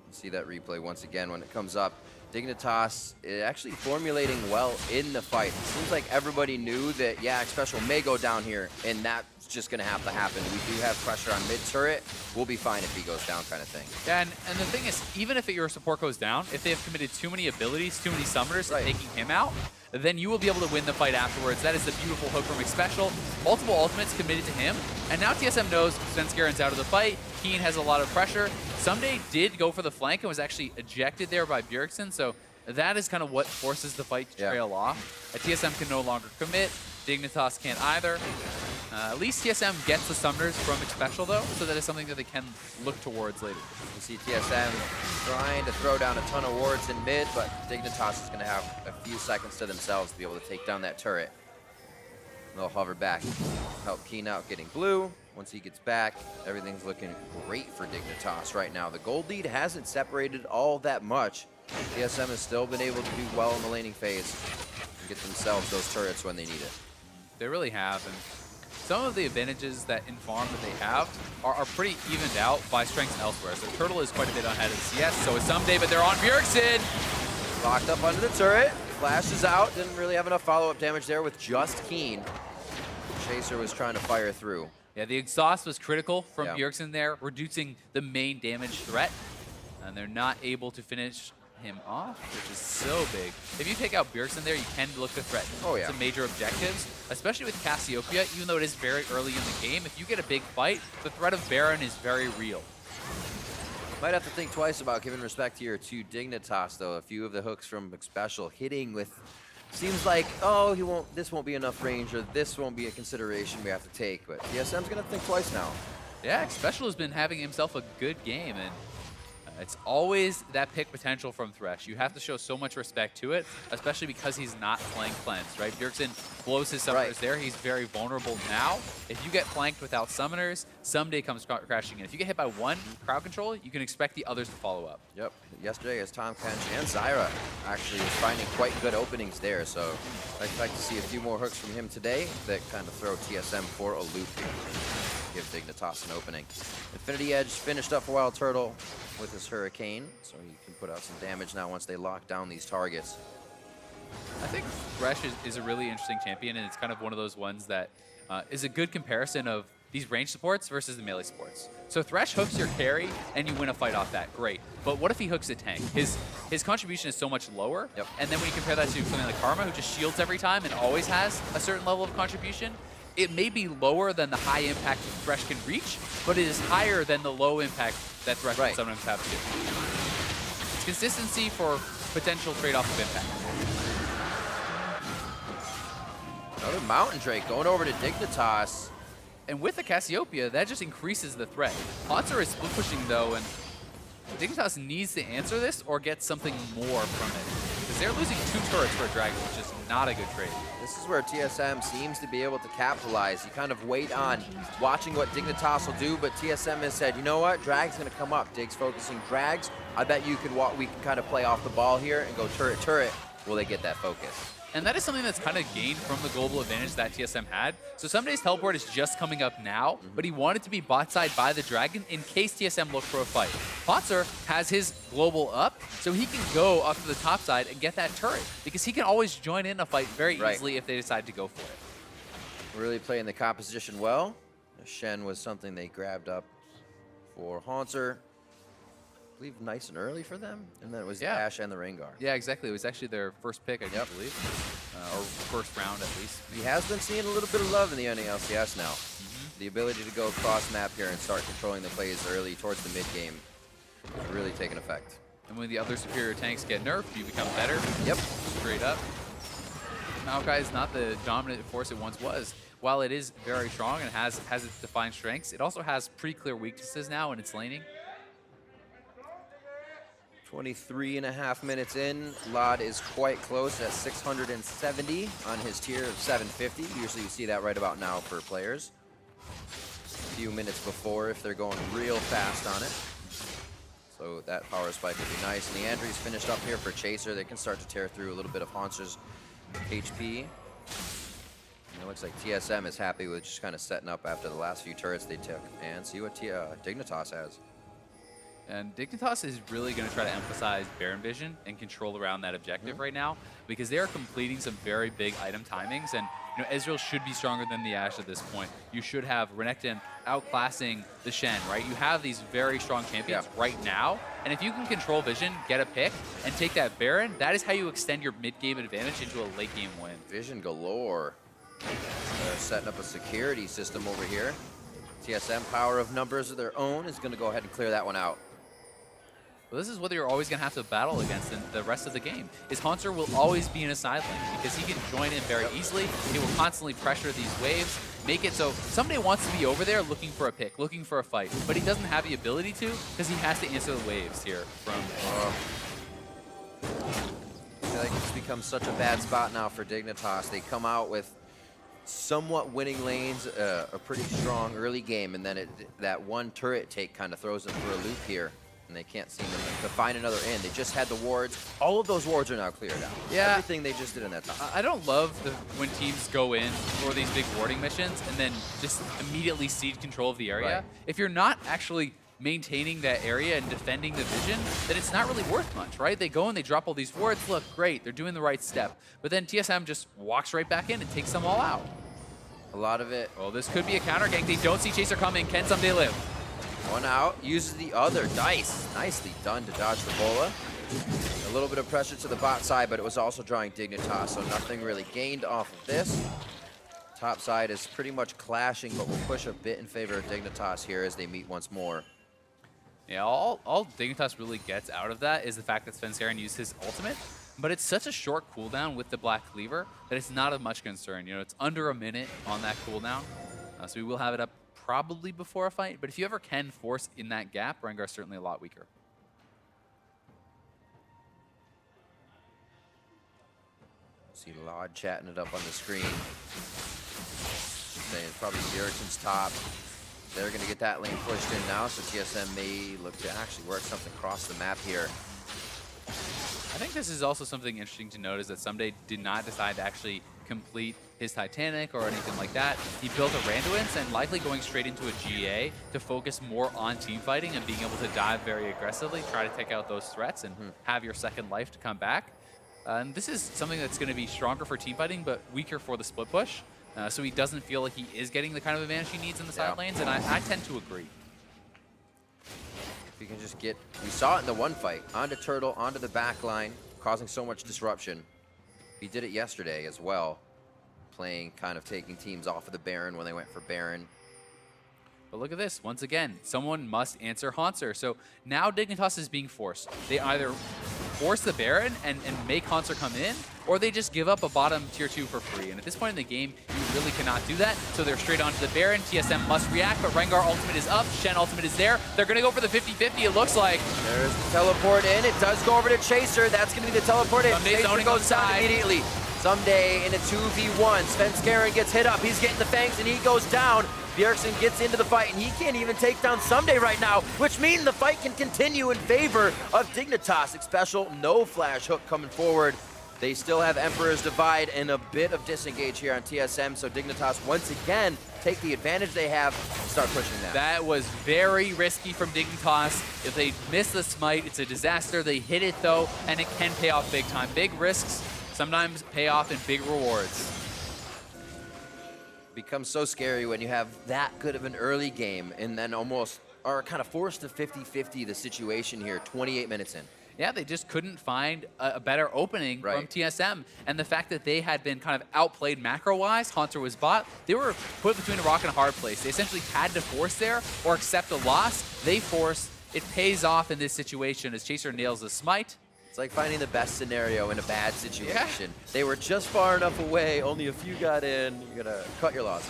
See that replay once again when it comes up. Dignitas actually formulating well in the fight. It seems like everybody knew that, yeah, Xpecial may go down here, and that's just going to have to happen. We do have pressure on mid-turret. We'll be fine if he goes down kind of thing. Yeah, and the thing is, even if your support goes down, if they have committed too many abilities, too many summoners to taking him out, then you will be able to win the fight afterwards. That is the beautiful hook from Xpecial. Multiple ultimates committed to him, and now TSM knows Svenskaren's out of the fight. Keen has a lot of pressure. Someday did go for the flank and was actually ejected there by Bjergsen, so that is kind of what forces the fight to trail off. TSM can no longer commit. Dignitas can't either. At least TSM gets the summoners from Xpecial, though, so that is something that they can look towards later. You see TSM trying to throw down a ton of wards in mid, but Dignitas is going to have a few seconds to themselves to be able to take down that turret. They'll hover back, help Keen out getting blue. Once he gets back, everything's looking great for Dignitas right now. The gold lead hasn't separated all that much. TSM has still been able to do well in the laning phase and get themselves those turrets when they need it. They really have, and some of the advantages that in farm that they have are pretty evened out by strengths elsewhere. So Turtle is quite a bit ahead of CS, so is Someday, but they're on Bjergsen. Locked up under the turret, flashes out, didn't really have enough follow-up damage there with just Keen. Chaser was trying to fire through. Yeah, the exhaust was critical from Bjergsen there, reducing the main damage threat, and they're not able to finish him off, which is so big. If you take out Bjergsen there, you can look to threaten some major objectives, especially with Cassiopeia. Even though it is very early in the game, if you get a big fight, the threat of Baron is very real. Might have to think twice about giving respect here to Dignitas, though. A few of the hooks from Xpecial hitting with, seems like, oh, this won't be enough range, or this won't be a consideration we have to take. But TSM's gonna think twice now. Yeah, Xpecial has been having himself a good game, and it's always that pick potential from Thresh. You have to show so much respect to it, especially because he's not playing cleansed, right? Bjergsen blows his summoners there. He's very vulnerable now. If you get flanked without summoners, Someday comes crashing in. If you get hit by one crowd control, you can expect the others to follow up. Yep. Yesterday, as Tom Kench and Zyra actually was finding quite good openings there, so I expect to see a few more hooks from him today that kind of throw TSM for a loop here. Give Dignitas an opening. Infinity Edge finished up for Wild Turtle with his Hurricane, so he can put out some damage now once they lock down these targets. I think Thresh is a really interesting champion, and it's kind of one of those ones that is a good comparison of these range supports versus the melee supports. So Thresh hooks your carry, and you win a fight off that, great. But what if he hooks a tank? His contribution is so much lower, and then when you compare that to something like Karma, who just shields every time and always has a certain level of contribution, it may be lower than the high impact Thresh can reach, but it is higher than the low impact that Thresh can sometimes have to. It's consistency for potential trade-off of impact. Another Mountain Drake going over to Dignitas. And with the Cassiopeia, that just increases the threat. Haunter is split pushing though, and Dignitas needs to answer this or get something more from it. Because they're losing 2 turrets for a Dragon, which is not a good trade. This is where TSM seems to be able to capitalize. You kind of wait on watching what Dignitas will do, but TSM has said, you know what, Drag's gonna come up. Dig's focusing Drags. I bet we can kind of play off the ball here and go turret, turret. Will they get that focus? And that is something that's kind of gained from the global advantage that TSM had. So Someday's teleport is just coming up now, but he wanted to be bot side by the Dragon in case TSM looked for a fight. Potzer has his global up, so he can go up to the top side and get that turret, because he can always join in a fight very easily if they decide to go for it. Really playing the composition well. Shen was something they grabbed up for Haunter. I believe nice and early for them, and then it was the Ashe and the Rengar. Yeah, exactly. It was actually their first pick, I believe, or first round at least. He has been seeing a little bit of love in the NALCS now. the ability to go cross map here and start controlling the plays early towards the mid game is really taking effect. And when the other superior tanks get nerfed, you become better. Yep. Straight up. Maokai is not the dominant force it once was. While it is very strong and has its defined strengths, it also has pretty clear weaknesses now in its laning. 23.5 minutes in. Lod is quite close at 670 on his tier of 750. Usually you see that right about now for players. A few minutes before if they're going real fast on it. So that power spike would be nice. And the Andrews finished up here for Chaser. They can start to tear through a little bit of Haunter's HP. And it looks like TSM is happy with just kind of setting up after the last few turrets they took. And see what Dignitas has. And Dignitas is really going to try to emphasize Baron Vision and control around that objective right now, because they are completing some very big item timings. And you know, Ezreal should be stronger than the Ashe at this point. You should have Renekton outclassing the Shen, right? You have these very strong champions right now. And if you can control Vision, get a pick, and take that Baron, that is how you extend your mid-game advantage into a late-game win. Vision galore. They're setting up a security system over here. TSM, power of numbers of their own, is going to go ahead and clear that one out. Well, this is what you're always going to have to battle against in the rest of the game. Is Haunter will always be in a side lane because he can join in very easily. He will constantly pressure these waves, make it so somebody wants to be over there looking for a pick, looking for a fight, but he doesn't have the ability to because he has to answer the waves here from I feel like it's become such a bad spot now for Dignitas. They come out with somewhat winning lanes, a pretty strong early game, and then that one turret take kind of throws them for a loop here. And they can't seem to find another end. They just had the wards. All of those wards are now cleared out. Yeah. Everything they just did in that time. I don't love when teams go in for these big warding missions and then just immediately cede control of the area. Right. If you're not actually maintaining that area and defending the vision, then it's not really worth much, right? They go and they drop all these wards. Look, great, they're doing the right step. But then TSM just walks right back in and takes them all out. A lot of it. Well, this could be a counter gank. They don't see Chaser coming. Can someday live? One out, uses the other dice. Nicely done to dodge the bola. A little bit of pressure to the bot side, but it was also drawing Dignitas, so nothing really gained off of this. Top side is pretty much clashing, but will push a bit in favor of Dignitas here as they meet once more. Yeah, all Dignitas really gets out of that is the fact that Svenskeren used his ultimate, but it's such a short cooldown with the Black Cleaver that it's not of much concern. You know, it's under a minute on that cooldown, so we will have it up probably before a fight, but if you ever can force in that gap, Rengar's certainly a lot weaker. See Lod chatting it up on the screen. Saying probably Bjergsen's top. They're going to get that lane pushed in now, so TSM may look to actually work something across the map here. I think this is also something interesting to note is that Someday did not decide to actually complete his Titanic or anything like that. He built a Randuin's and likely going straight into a GA to focus more on team fighting and being able to dive very aggressively, try to take out those threats and have your second life to come back. And this is something that's going to be stronger for team fighting but weaker for the split push. So he doesn't feel like he is getting the kind of advantage he needs in the side lanes, and I tend to agree. If you can just get, we saw it in the one fight, onto Turtle, onto the back line, causing so much disruption. He did it yesterday as well, playing, kind of taking teams off of the Baron when they went for Baron. But look at this, once again, someone must answer Haunter. So now Dignitas is being forced. They either force the Baron and make Haunter come in, or they just give up a bottom tier 2 for free. And at this point in the game, you really cannot do that. So they're straight onto the Baron. TSM must react, but Rengar ultimate is up. Shen ultimate is there. They're going to go for the 50-50, it looks like. There's the teleport in. It does go over to Chaser. That's going to be the teleport in. Someday Chaser goes down immediately. Someday in a 2v1. Svenskeren gets hit up. He's getting the fangs and he goes down. Bjergsen gets into the fight and he can't even take down Someday right now, which means the fight can continue in favor of Dignitas. Special, no flash hook coming forward. They still have Emperor's Divide and a bit of disengage here on TSM, so Dignitas once again take the advantage they have and start pushing them. That was very risky from Dignitas. If they miss the smite, it's a disaster. They hit it though, and it can pay off big time. Big risks sometimes pay off in big rewards. Becomes so scary when you have that good of an early game and then almost are kind of forced to 50-50 the situation here, 28 minutes in. yeah, they just couldn't find a better opening from TSM. And the fact that they had been kind of outplayed macro-wise, Haunter was bot, they were put between a rock and a hard place. They essentially had to force there or accept a loss. They forced. It pays off in this situation as Chaser nails the smite. It's like finding the best scenario in a bad situation. Yeah. They were just far enough away, only a few got in. You gotta cut your losses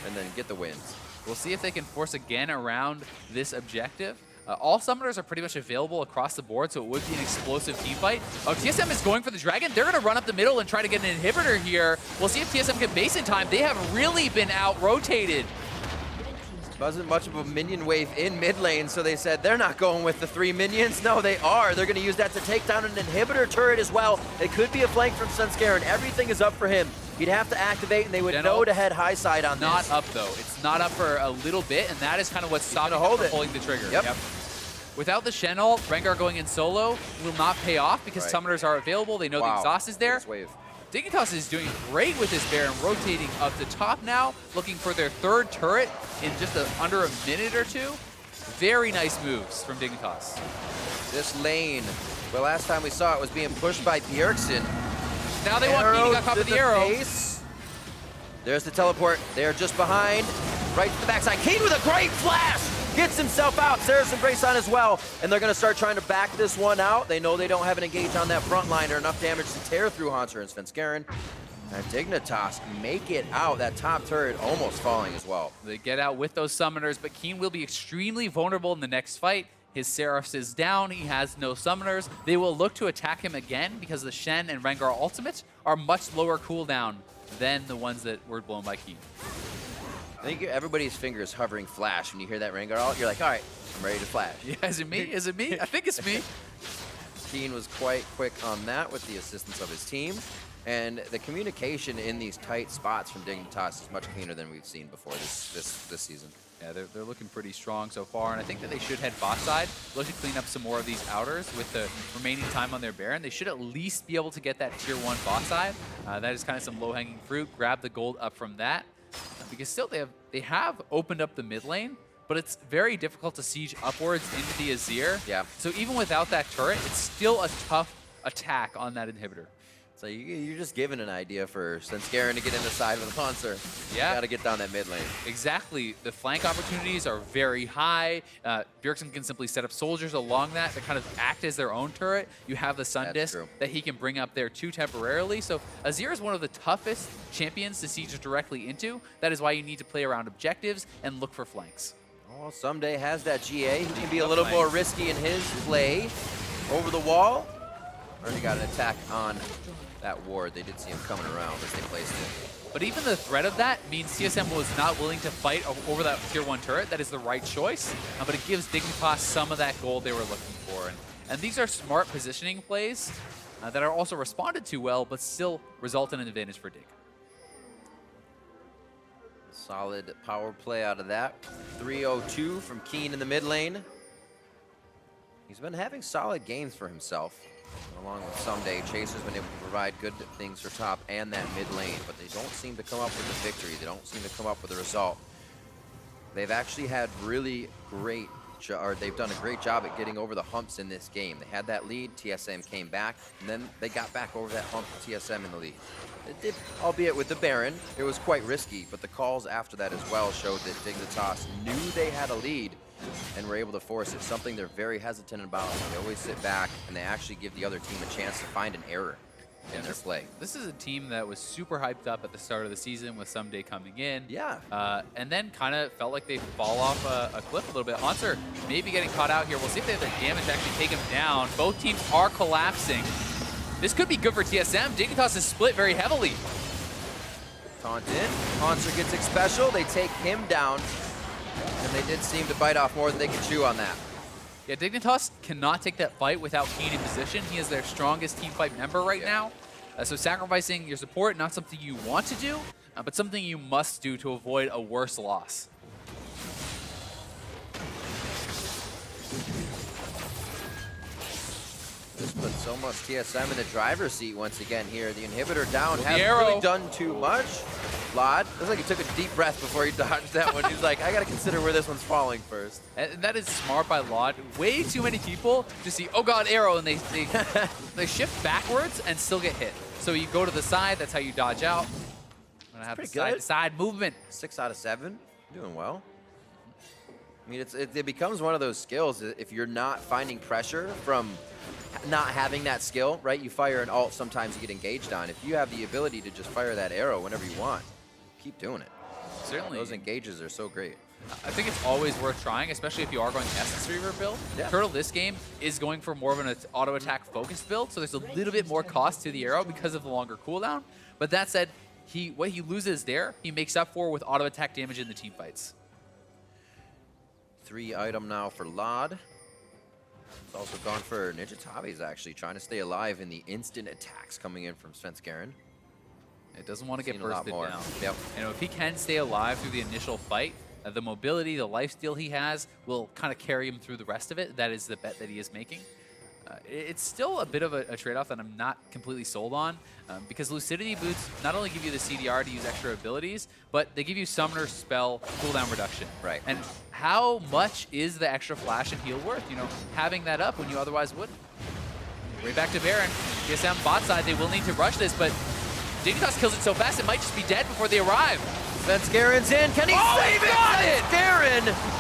and then get the wins. We'll see if they can force again around this objective. All summoners are pretty much available across the board, so it would be an explosive team fight. Oh, TSM is going for the dragon. They're going to run up the middle and try to get an inhibitor here. We'll see if TSM can base in time. They have really been out-rotated. Wasn't much of a minion wave in mid lane, so they said they're not going with the 3 minions. No, they are. They're going to use that to take down an inhibitor turret as well. It could be a flank from Sunscare, everything is up for him. He'd have to activate, and they would know to head high side on this. Not up, though. It's not up for a little bit, and that is kind of what's stopping him from pulling the trigger. Yep. Without the Shen ult, Rengar going in solo will not pay off because summoners are available. They know the exhaust is there. Dignitas is doing great with this Baron, rotating up the top now, looking for their 3rd turret in just under a minute or two. Very nice moves from Dignitas. This lane, well, last time we saw it was being pushed by Bjergsen. Now they want Keen to get caught with the arrow. Face. There's the teleport. They're just behind. Right to the backside. Keen with a great flash. Gets himself out. Saracen Brace on as well. And they're going to start trying to back this one out. They know they don't have an engage on that front line or enough damage to tear through Haunter and Svenskeren. And Dignitas make it out. That top turret almost falling as well. They get out with those summoners, but Keen will be extremely vulnerable in the next fight. His Seraph is down, he has no summoners. They will look to attack him again because the Shen and Rengar ultimates are much lower cooldown than the ones that were blown by Keen. I think everybody's fingers hovering flash. When you hear that Rengar ult, you're like, all right, I'm ready to flash. Yeah, is it me? Is it me? I think it's me. Keen was quite quick on that with the assistance of his team. And the communication in these tight spots from Dignitas is much cleaner than we've seen before this season. Yeah, they're looking pretty strong so far, and I think that they should head bot side, look to clean up some more of these outers with the remaining time on their Baron. They should at least be able to get that tier 1 bot side. That is kind of some low-hanging fruit. Grab the gold up from that. Because still they have opened up the mid lane, but it's very difficult to siege upwards into the Azir. Yeah. So even without that turret, it's still a tough attack on that inhibitor. So you're just giving an idea for Svenskeren to get in the side of the monster. Yeah. You gotta get down that mid lane. Exactly. The flank opportunities are very high. Bjergsen can simply set up soldiers along that to kind of act as their own turret. You have the Sun Disc that he can bring up there too temporarily. So Azir is one of the toughest champions to siege directly into. That is why you need to play around objectives and look for flanks. Oh, Someday has that GA. He can be a little more risky in his play. Over the wall. Already got an attack on that ward. They did see him coming around as they placed it. But even the threat of that means TSM was not willing to fight over that tier 1 turret. That is the right choice, but it gives Dignitas some of that gold they were looking for. And these are smart positioning plays that are also responded to well, but still result in an advantage for Dig. Solid power play out of that. 302 from Keen in the mid lane. He's been having solid games for himself. Along with Someday, Chaser's been able to provide good things for top and that mid lane, but they don't seem to come up with a victory. They don't seem to come up with a result. They've actually had really great, or they've done a great job at getting over the humps in this game. They had that lead, TSM came back, and then they got back over that hump with TSM in the lead. It did, albeit with the Baron, it was quite risky, but the calls after that as well showed that Dignitas knew they had a lead and were able to force it, something they're very hesitant about. They always sit back, and they actually give the other team a chance to find an error in their play. This is a team that was super hyped up at the start of the season with Someday coming in. Yeah. And then kind of felt like they fall off a cliff a little bit. Haunter maybe getting caught out here. We'll see if they have the damage to actually take him down. Both teams are collapsing. This could be good for TSM. Dignitas is split very heavily. Taunt in. Haunter gets it special. They take him down. And they did seem to bite off more than they could chew on that. Yeah, Dignitas cannot take that fight without Keen in position. He is their strongest team fight member right now. So sacrificing your support, not something you want to do, but something you must do to avoid a worse loss. This puts almost TSM in the driver's seat once again here. The inhibitor down hasn't really done too much. Lod, looks like he took a deep breath before he dodged that one. He's like, I gotta consider where this one's falling first. And that is smart by Lod. Way too many people just see, oh god, arrow, and they they shift backwards and still get hit. So you go to the side, that's how you dodge out. I'm gonna have the side-to-side movement. 6 out of 7, doing well. I mean, it becomes one of those skills. If you're not finding pressure from not having that skill, right? You fire an ult, sometimes you get engaged on. If you have the ability to just fire that arrow whenever you want, keep doing it. Certainly. Those engages are so great. I think it's always worth trying, especially if you are going Essence Reaver build. Yeah. Turtle this game is going for more of an auto attack focused build, so there's a little bit more cost to the arrow because of the longer cooldown. But that said, what he loses there, he makes up for with auto attack damage in the team fights. 3 item now for Lod. It's also gone for Ninja Tavi's actually, trying to stay alive in the instant attacks coming in from Svenskeren. It doesn't want to get Seen a lot bursted more. down. Yep. You know, if he can stay alive through the initial fight, the mobility, the lifesteal he has will kind of carry him through the rest of it. That is the bet that he is making. It's still a bit of a trade-off that I'm not completely sold on because Lucidity Boots not only give you the CDR to use extra abilities, but they give you Summoner Spell cooldown reduction. Right. And how much is the extra flash and heal worth? You know, having that up when you otherwise wouldn't. Right back to Baron. TSM bot side, they will need to rush this, but Dignitas kills it so fast it might just be dead before they arrive. Svenskeren's in. Can he save it? Svenskeren!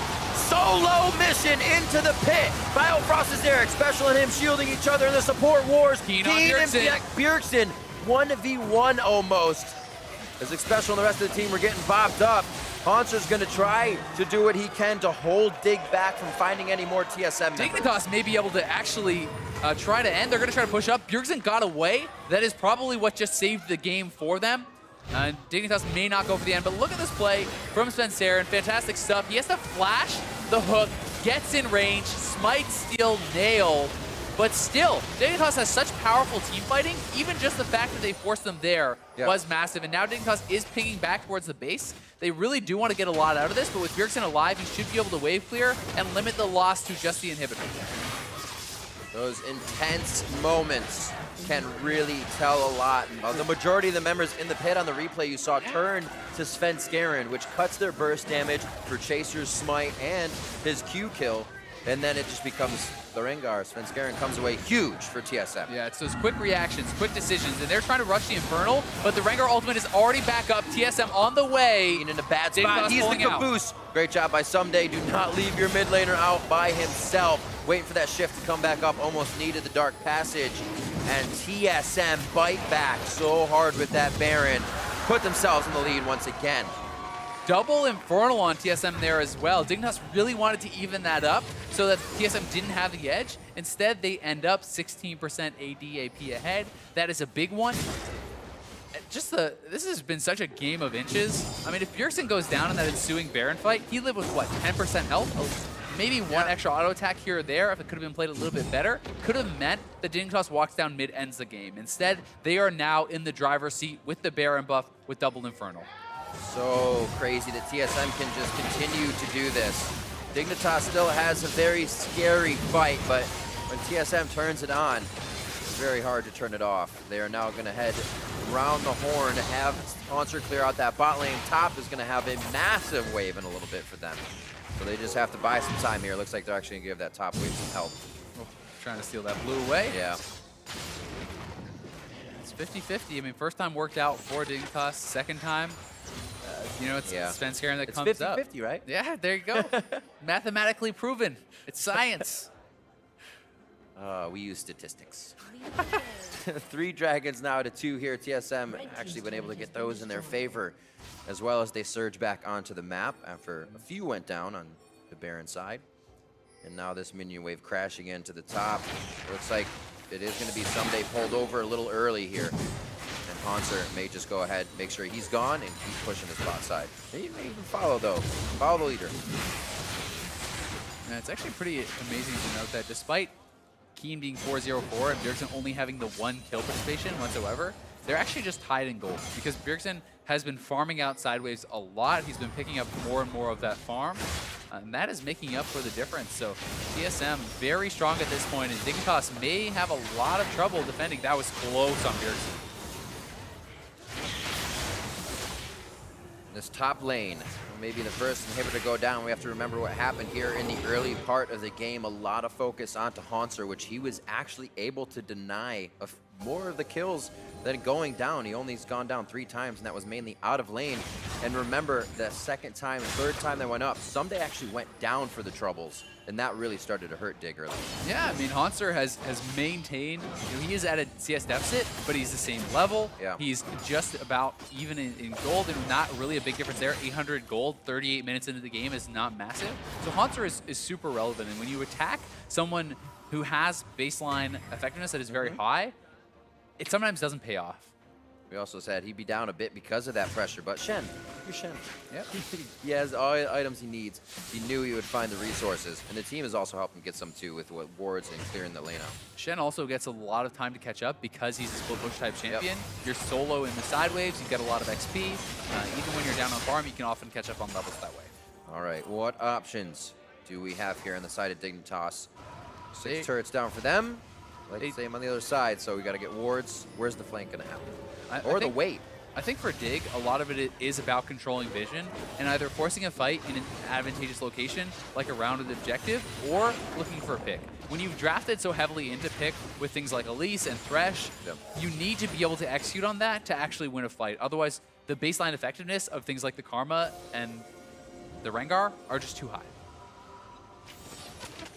Solo mission into the pit. Biofrost is there, Special and him shielding each other in the support wars. Keen on and Bjergsen. Bjergsen, 1v1 almost. As Special and the rest of the team are getting bopped up, Haunter's gonna try to do what he can to hold Dig back from finding any more TSM members. Dignitas may be able to actually try to end. They're gonna try to push up. Bjergsen got away. That is probably what just saved the game for them. Dignitas may not go for the end, but look at this play from Svenskeren. Fantastic stuff. He has to flash the hook, gets in range, smite, steal, nail. But still, Dignitas has such powerful team fighting. Even just the fact that they forced them there was massive. And now Dignitas is pinging back towards the base. They really do want to get a lot out of this, but with Bjergsen alive, he should be able to wave clear and limit the loss to just the inhibitor. Those intense moments can really tell a lot. The majority of the members in the pit on the replay you saw turn to Svenskeren, which cuts their burst damage for Chaser's smite and his Q kill. And then it just becomes the Rengar. Svenskeren comes away huge for TSM. Yeah, it's those quick reactions, quick decisions, and they're trying to rush the Infernal, but the Rengar ultimate is already back up. TSM on the way. In a bad Dignitas spot. He's the pulling out. caboose. Great job by Someday. Do not leave your mid laner out by himself. Waiting for that shift to come back up. Almost needed the Dark Passage. And TSM bite back so hard with that Baron. Put themselves in the lead once again. Double Infernal on TSM there as well. Dignitas really wanted to even that up so that TSM didn't have the edge. Instead, they end up 16% AD AP ahead. That is a big one. This has been such a game of inches. I mean, if Bjergsen goes down in that ensuing Baron fight, he lived with, what, 10% health? Maybe one extra auto attack here or there, if it could have been played a little bit better, could have meant that Dignitas walks down mid, ends the game. Instead, they are now in the driver's seat with the Baron buff with double Infernal. So crazy that TSM can just continue to do this. Dignitas still has a very scary fight, but when TSM turns it on, it's very hard to turn it off. They are now going to head around the horn, have Haunter clear out that bot lane. Top is going to have a massive wave in a little bit for them. So they just have to buy some time here. Looks like they're actually going to give that top wave some help. Oh, trying to steal that blue away. Yeah. It's 50-50. I mean, first time worked out for Dignitas. Second time, you know, it's Svenskeren that comes up. It's 50-50, right? Yeah, there you go. Mathematically proven. It's science. We use statistics. 3 dragons now to 2 here. TSM actually been able to get those in their favor, as well as they surge back onto the map after a few went down on the Baron side. And now this minion wave crashing into the top. Looks like it is going to be Someday pulled over a little early here. And Haunter may just go ahead, make sure he's gone, and keep pushing the spot side. He may even follow, though. Follow the leader. And it's actually pretty amazing to note that despite Keen being 4-0-4 and Bjergsen only having the 1 kill participation whatsoever, they're actually just tied in gold because Bjergsen has been farming out sideways a lot. He's been picking up more and more of that farm, and that is making up for the difference. So TSM very strong at this point, and Dignitas may have a lot of trouble defending. That was close on Bjergsen. This top lane, maybe the first inhibitor to go down. We have to remember what happened here in the early part of the game. A lot of focus onto Haunter, which he was actually able to deny more of the kills than going down. He only's gone down 3 times, and that was mainly out of lane. And remember, the second time and third time they went up, Someday actually went down for the troubles, and that really started to hurt Dig early. Yeah, I mean, Haunter has maintained, he is at a CS deficit, but he's the same level. Yeah. He's just about even in gold, and not really a big difference there. 800 gold, 38 minutes into the game is not massive. So Haunter is super relevant, and when you attack someone who has baseline effectiveness that is very high, it sometimes doesn't pay off. We also said he'd be down a bit because of that pressure, but Shen, you're Shen. Yep. He has all the items he needs. He knew he would find the resources, and the team has also helped him get some too with what wards and clearing the lane out. Shen also gets a lot of time to catch up because he's a split push type champion. You're solo in the side waves, you get a lot of XP. Even when you're down on farm, you can often catch up on levels that way. All right, what options do we have here on the side of Dignitas? 6 turrets down for them. Like the same on the other side, so we got to get wards. Where's the flank going to happen? Or the wait. I think for Dig, a lot of it is about controlling vision and either forcing a fight in an advantageous location, like a rounded objective, or looking for a pick. When you've drafted so heavily into pick with things like Elise and Thresh, you need to be able to execute on that to actually win a fight. Otherwise, the baseline effectiveness of things like the Karma and the Rengar are just too high.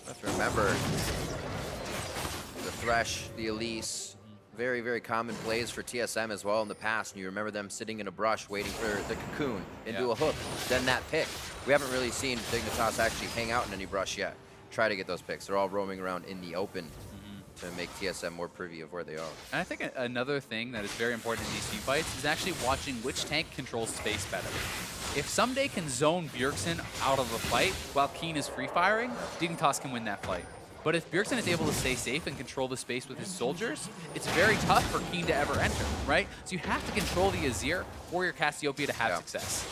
Let's remember the Thresh, the Elise, very, very common plays for TSM as well in the past. And you remember them sitting in a brush waiting for the cocoon into a hook, then that pick. We haven't really seen Dignitas actually hang out in any brush yet. Try to get those picks. They're all roaming around in the open to make TSM more privy of where they are. And I think another thing that is very important in these team fights is actually watching which tank controls space better. If Someday can zone Bjergsen out of a fight while Keen is free-firing, Dignitas can win that fight. But if Bjergsen is able to stay safe and control the space with his soldiers, it's very tough for Keen to ever enter, right? So you have to control the Azir for your Cassiopeia to have success.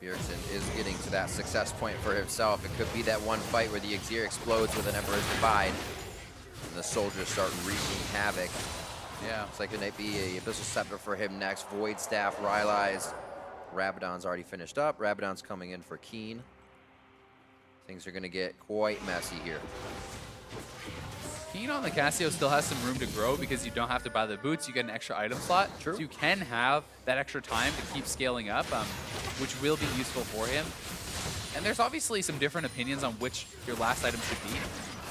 Bjergsen is getting to that success point for himself. It could be that one fight where the Azir explodes with an Emperor's Divide and the soldiers start wreaking havoc. Yeah, it's like it might be a Abyssal Scepter for him next. Void Staff, Rylai's. Rabadon's already finished up. Rabadon's coming in for Keen. Things are going to get quite messy here. Keen on the Cassio still has some room to grow because you don't have to buy the boots. You get an extra item slot. True. So you can have that extra time to keep scaling up, which will be useful for him. And there's obviously some different opinions on which your last item should be.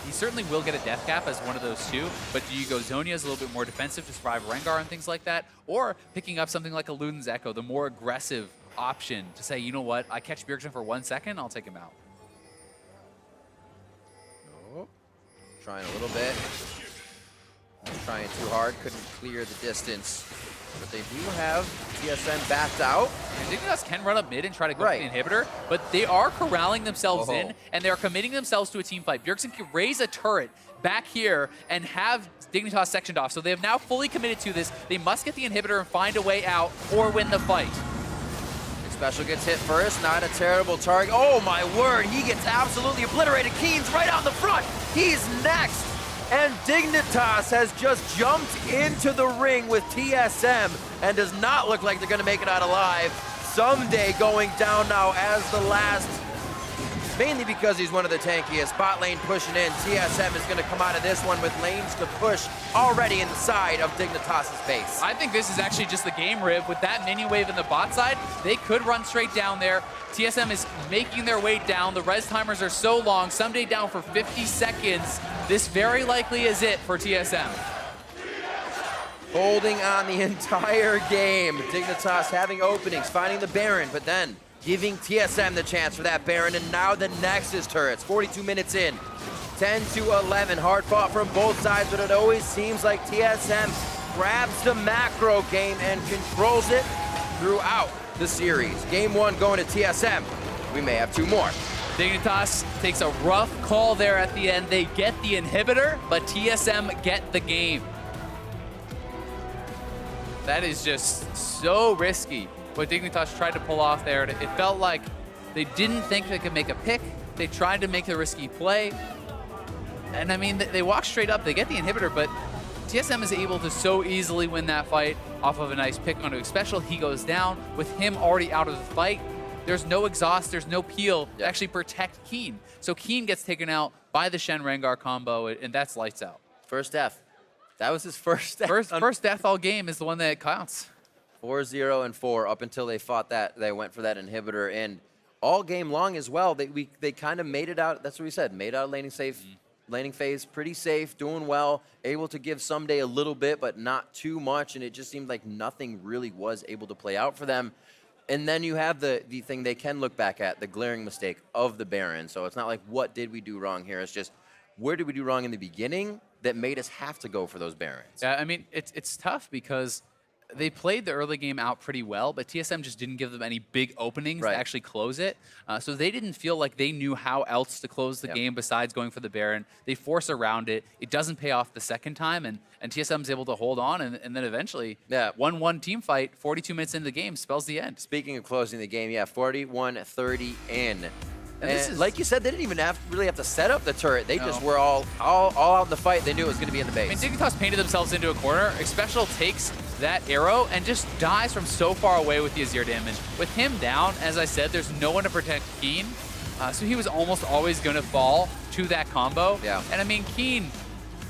He certainly will get a death cap as one of those two, but do you go Zhonya's a little bit more defensive to survive Rengar and things like that? Or picking up something like a Luden's Echo, the more aggressive option to say, you know what, I catch Bjergsen for 1 second, I'll take him out. Trying a little bit. Trying too hard, couldn't clear the distance. But they do have TSM backed out. And Dignitas can run up mid and try to go for the inhibitor, but they are corralling themselves in, and they're committing themselves to a team fight. Bjergsen can raise a turret back here and have Dignitas sectioned off. So they have now fully committed to this. They must get the inhibitor and find a way out or win the fight. Special gets hit first, not a terrible target. Oh my word, he gets absolutely obliterated. Keen's right out in the front. He's next. And Dignitas has just jumped into the ring with TSM and does not look like they're gonna make it out alive. Someday going down now as the last, mainly because he's one of the tankiest. Bot lane pushing in. TSM is gonna come out of this one with lanes to push already inside of Dignitas' base. I think this is actually just the game, Riv. With that mini wave in the bot side, they could run straight down there. TSM is making their way down. The res timers are so long. Someday down for 50 seconds. This very likely is it for TSM. Holding on the entire game. Dignitas having openings, finding the Baron, but then giving TSM the chance for that Baron, and now the Nexus turrets. 42 minutes in, 10 to 11. Hard fought from both sides, but it always seems like TSM grabs the macro game and controls it throughout the series. Game 1 going to TSM. We may have 2 more. Dignitas takes a rough call there at the end. They get the inhibitor, but TSM get the game. That is just so risky what Dignitas tried to pull off there. It felt like they didn't think they could make a pick. They tried to make the risky play. And I mean, they walk straight up, they get the inhibitor, but TSM is able to so easily win that fight off of a nice pick onto a special. He goes down. With him already out of the fight, there's no exhaust, there's no peel to actually protect Keen. So Keen gets taken out by the Shen Rengar combo, and that's lights out. First death. That was his first death. First death all game is the one that counts. 4-0 and 4 up until they fought that. They went for that inhibitor, and all game long as well. They kind of made it out. That's what we said. Made out laning safe, laning phase pretty safe, doing well, able to give Someday a little bit, but not too much. And it just seemed like nothing really was able to play out for them. And then you have the thing they can look back at, the glaring mistake of the Baron. So it's not like what did we do wrong here? It's just where did we do wrong in the beginning that made us have to go for those Barons? Yeah, I mean, it's tough because they played the early game out pretty well, but TSM just didn't give them any big openings to actually close it. So they didn't feel like they knew how else to close the game besides going for the Baron. They force around it. It doesn't pay off the second time, and TSM's able to hold on, and then eventually, 1-1 team fight, 42 minutes into the game, spells the end. Speaking of closing the game, 41-30 in. And this is, like you said, they didn't even really have to set up the turret. They just were all out in the fight. They knew it was going to be in the base. I mean, Dignitas painted themselves into a corner. Special takes that arrow and just dies from so far away with the Azir damage. With him down, as I said, there's no one to protect Keen. So he was almost always going to fall to that combo. Yeah. And I mean, Keen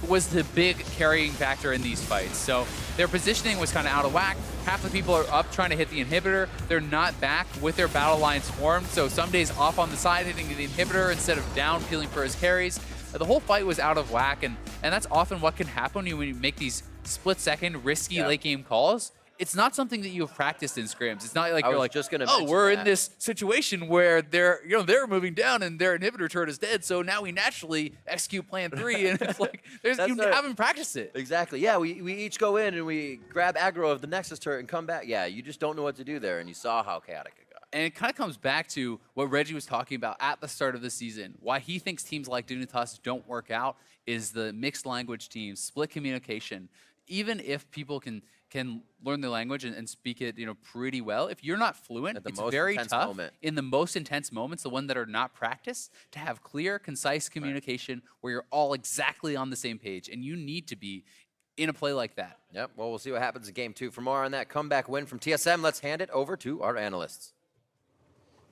was the big carrying factor in these fights. So their positioning was kind of out of whack. Half the people are up trying to hit the inhibitor. They're not back with their battle lines formed. So some days off on the side hitting the inhibitor instead of down peeling for his carries. The whole fight was out of whack, and that's often what can happen when you make these split-second risky late game calls. It's not something that you have practiced in scrims. It's not like you're like, oh, we're in this situation where they're moving down and their inhibitor turret is dead, so now we naturally execute plan 3, and it's like you haven't practiced it. Exactly. Yeah, we each go in and we grab aggro of the Nexus turret and come back. Yeah, you just don't know what to do there, and you saw how chaotic it got. And it kind of comes back to what Reggie was talking about at the start of the season. Why he thinks teams like Dignitas don't work out is the mixed language teams, split communication. Even if people can learn the language and speak it, pretty well, if you're not fluent, it's very tough in the most intense moments, the one that are not practiced, to have clear, concise communication where you're all exactly on the same page, and you need to be in a play like that. Yep. Well, we'll see what happens in game 2. For more on that comeback win from TSM, let's hand it over to our analysts.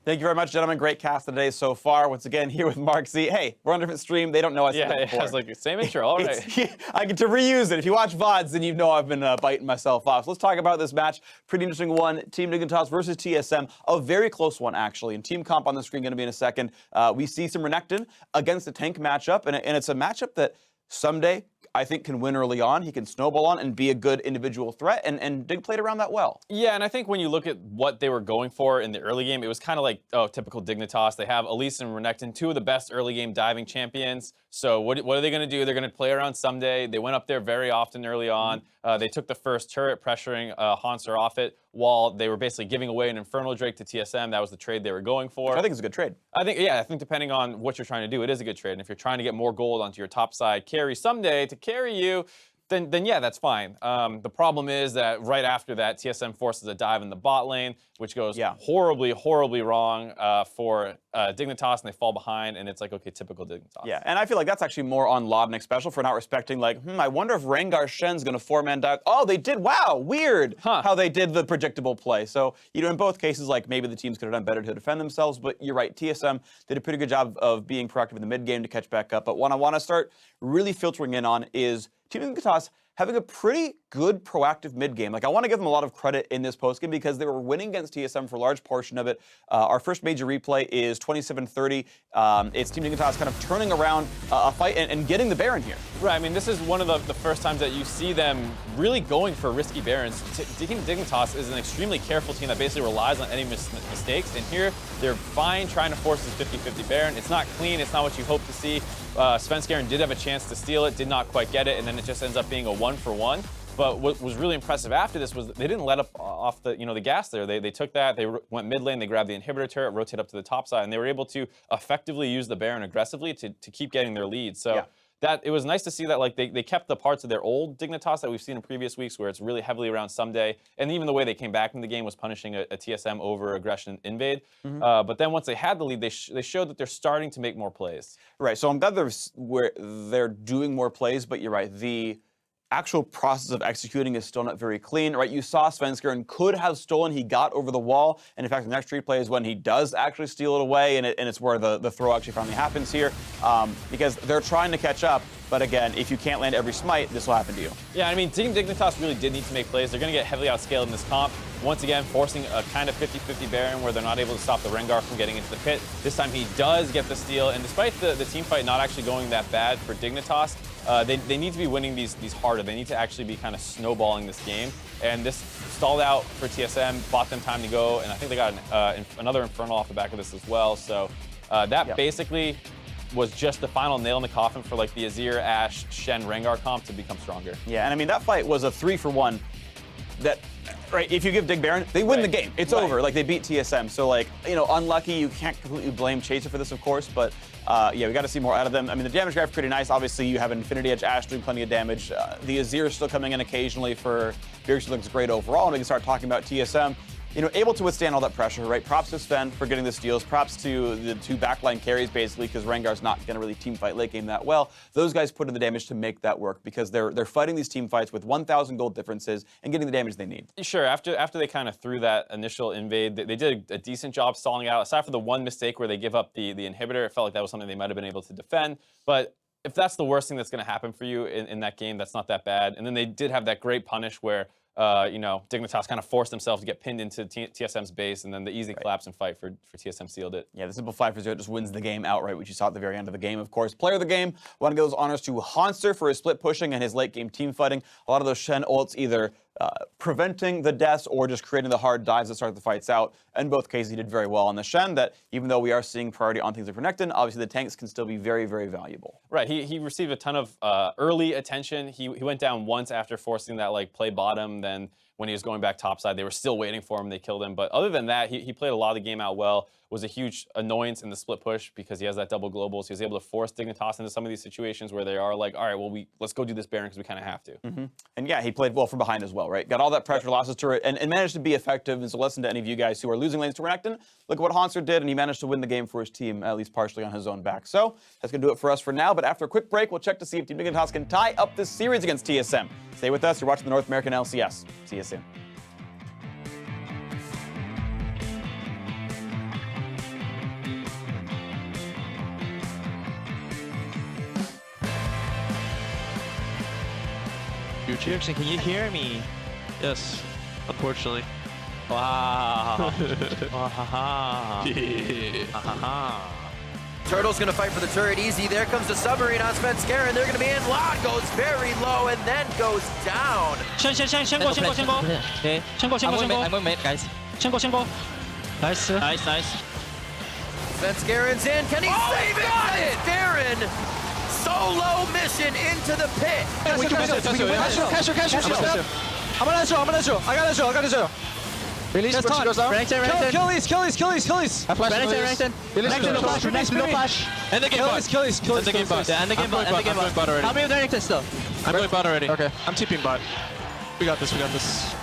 Thank you very much, gentlemen. Great cast today so far. Once again, here with Mark Z. Hey, we're on a different stream. They don't know us yet. I was like, same intro. All right. I get to reuse it. If you watch VODs, then you know I've been biting myself off. So let's talk about this match. Pretty interesting one. Team Dignitas versus TSM. A very close one, actually. And team comp on the screen going to be in a second. We see some Renekton against a tank matchup. And it's a matchup that someday I think can win early on. He can snowball on and be a good individual threat, and Dig played around that well. Yeah, and I think when you look at what they were going for in the early game, it was kind of like, typical Dignitas. They have Elise and Renekton, 2 of the best early game diving champions. So what are they going to do? They're going to play around someday. They went up there very often early on. They took the first turret, pressuring Hanser off it, while they were basically giving away an Infernal Drake to TSM. That was the trade they were going for. Which I think is a good trade. I think depending on what you're trying to do, it is a good trade. And if you're trying to get more gold onto your top side carry someday to carry you, then yeah, that's fine. The problem is that right after that, TSM forces a dive in the bot lane, which goes horribly, horribly wrong for Dignitas, and they fall behind, and it's like, okay, typical Dignitas. Yeah, and I feel like that's actually more on Lobnik Special for not respecting, like, I wonder if Rengar Shen's going to 4-man dive. Oh, they did. Wow, weird how they did the predictable play. So, in both cases, like, maybe the teams could have done better to defend themselves, but you're right, TSM did a pretty good job of being proactive in the mid game to catch back up. But what I want to start really filtering in on is Team Dignitas having a pretty good proactive mid game. Like, I want to give them a lot of credit in this postgame because they were winning against TSM for a large portion of it. Our first major replay is 27-30. It's Team Dignitas kind of turning around a fight and getting the Baron here. Right, I mean, this is one of the first times that you see them really going for risky Barons. Team Dignitas is an extremely careful team that basically relies on any mistakes, and here they're fine trying to force this 50-50 Baron. It's not clean, it's not what you hope to see. Svenskeren did have a chance to steal it, did not quite get it, and then it just ends up being a 1-for-1. But what was really impressive after this was they didn't let up off the the gas there. They took that, they went mid lane, they grabbed the inhibitor turret, rotate up to the top side, and they were able to effectively use the Baron aggressively to keep getting their lead. So that it was nice to see that they kept the parts of their old Dignitas that we've seen in previous weeks where it's really heavily around someday, and even the way they came back in the game was punishing a TSM over aggression invade. But then once they had the lead, they showed that they're starting to make more plays. Right. So I'm glad they're doing more plays, but you're right. actual process of executing is still not very clean, right? You saw Svenskeren could have stolen, he got over the wall, and in fact, the next replay is when he does actually steal it away, and it's where the throw actually finally happens here, because they're trying to catch up, but again, if you can't land every smite, this will happen to you. Yeah, I mean, Team Dignitas really did need to make plays. They're going to get heavily outscaled in this comp. Once again, forcing a kind of 50-50 Baron where they're not able to stop the Rengar from getting into the pit. This time he does get the steal, and despite the team fight not actually going that bad for Dignitas, they need to be winning these harder. They need to actually be kind of snowballing this game, and this stalled out for TSM, bought them time to go, and I think they got another Infernal off the back of this as well. So that basically was just the final nail in the coffin for like the Azir, Ashe, Shen, Rengar comp to become stronger. Yeah, and I mean, that fight was a 3-for-1 that, right, if you give Dig Baron, they win the game. It's over. Like, they beat TSM. So, like, you know, unlucky. You can't completely blame Chaser for this, of course, but yeah, we got to see more out of them. I mean, the damage graph pretty nice. Obviously, you have an Infinity Edge Ashe doing plenty of damage. The Azir is still coming in occasionally for Virus, looks great overall. And we can start talking about TSM. You know, able to withstand all that pressure, right? Props to Sven for getting the steals. Props to the two backline carries, basically, because Rengar's not going to really team fight late game that well. Those guys put in the damage to make that work because they're fighting these team fights with 1,000 gold differences and getting the damage they need. Sure, after they kind of threw that initial invade, they did a decent job stalling out. Aside from the one mistake where they give up the inhibitor, it felt like that was something they might have been able to defend. But if that's the worst thing that's going to happen for you in that game, that's not that bad. And then they did have that great punish where you know, Dignitas kind of forced themselves to get pinned into TSM's base, and then the easy collapse and fight for TSM sealed it. Yeah, the simple 5-0 just wins the game outright, which you saw at the very end of the game, of course. Player of the game, want to give those honors to Hanser for his split pushing and his late game team fighting. A lot of those Shen ults either preventing the deaths or just creating the hard dives that start the fights out. In both cases, he did very well on the Shen, that even though we are seeing priority on things like Renekton, obviously the tanks can still be very, very valuable. Right, he received a ton of early attention. He went down once after forcing that like play bottom, then when he was going back topside, they were still waiting for him, they killed him. But other than that, he played a lot of the game out well. Was a huge annoyance in the split push because he has that double global, so he was able to force Dignitas into some of these situations where they are like, all right, well, let's go do this Baron because we kind of have to. And yeah, he played well from behind as well, right? Got all that pressure, lost his turret, and managed to be effective. And so listen to any of you guys who are losing lanes to Renekton. Look at what Hanser did, and he managed to win the game for his team, at least partially on his own back. So that's going to do it for us for now. But after a quick break, we'll check to see if Team Dignitas can tie up this series against TSM. Stay with us. You're watching the North American LCS. See you soon. Jackson, can you hear me? Yes, unfortunately. Wow. Turtle's gonna fight for the turret easy. There comes the submarine on Svenskeren. They're gonna be in. Loud goes very low and then goes down. Shen go. Okay. Shen go. I'm going mid, guys. Shen go. Nice. Nice. Svenskaren's in. Can he save it? Svenskeren! Solo mission into the pit. We can win this. Cash. I'm gonna show. I gotta show. Release the goes down. Kill these. Renekton. Release no flash. End the game bot. End the game bot. End the game bot already. I'll be with Renekton still. I'm going bot already. Okay. I'm TPing bot. We got this.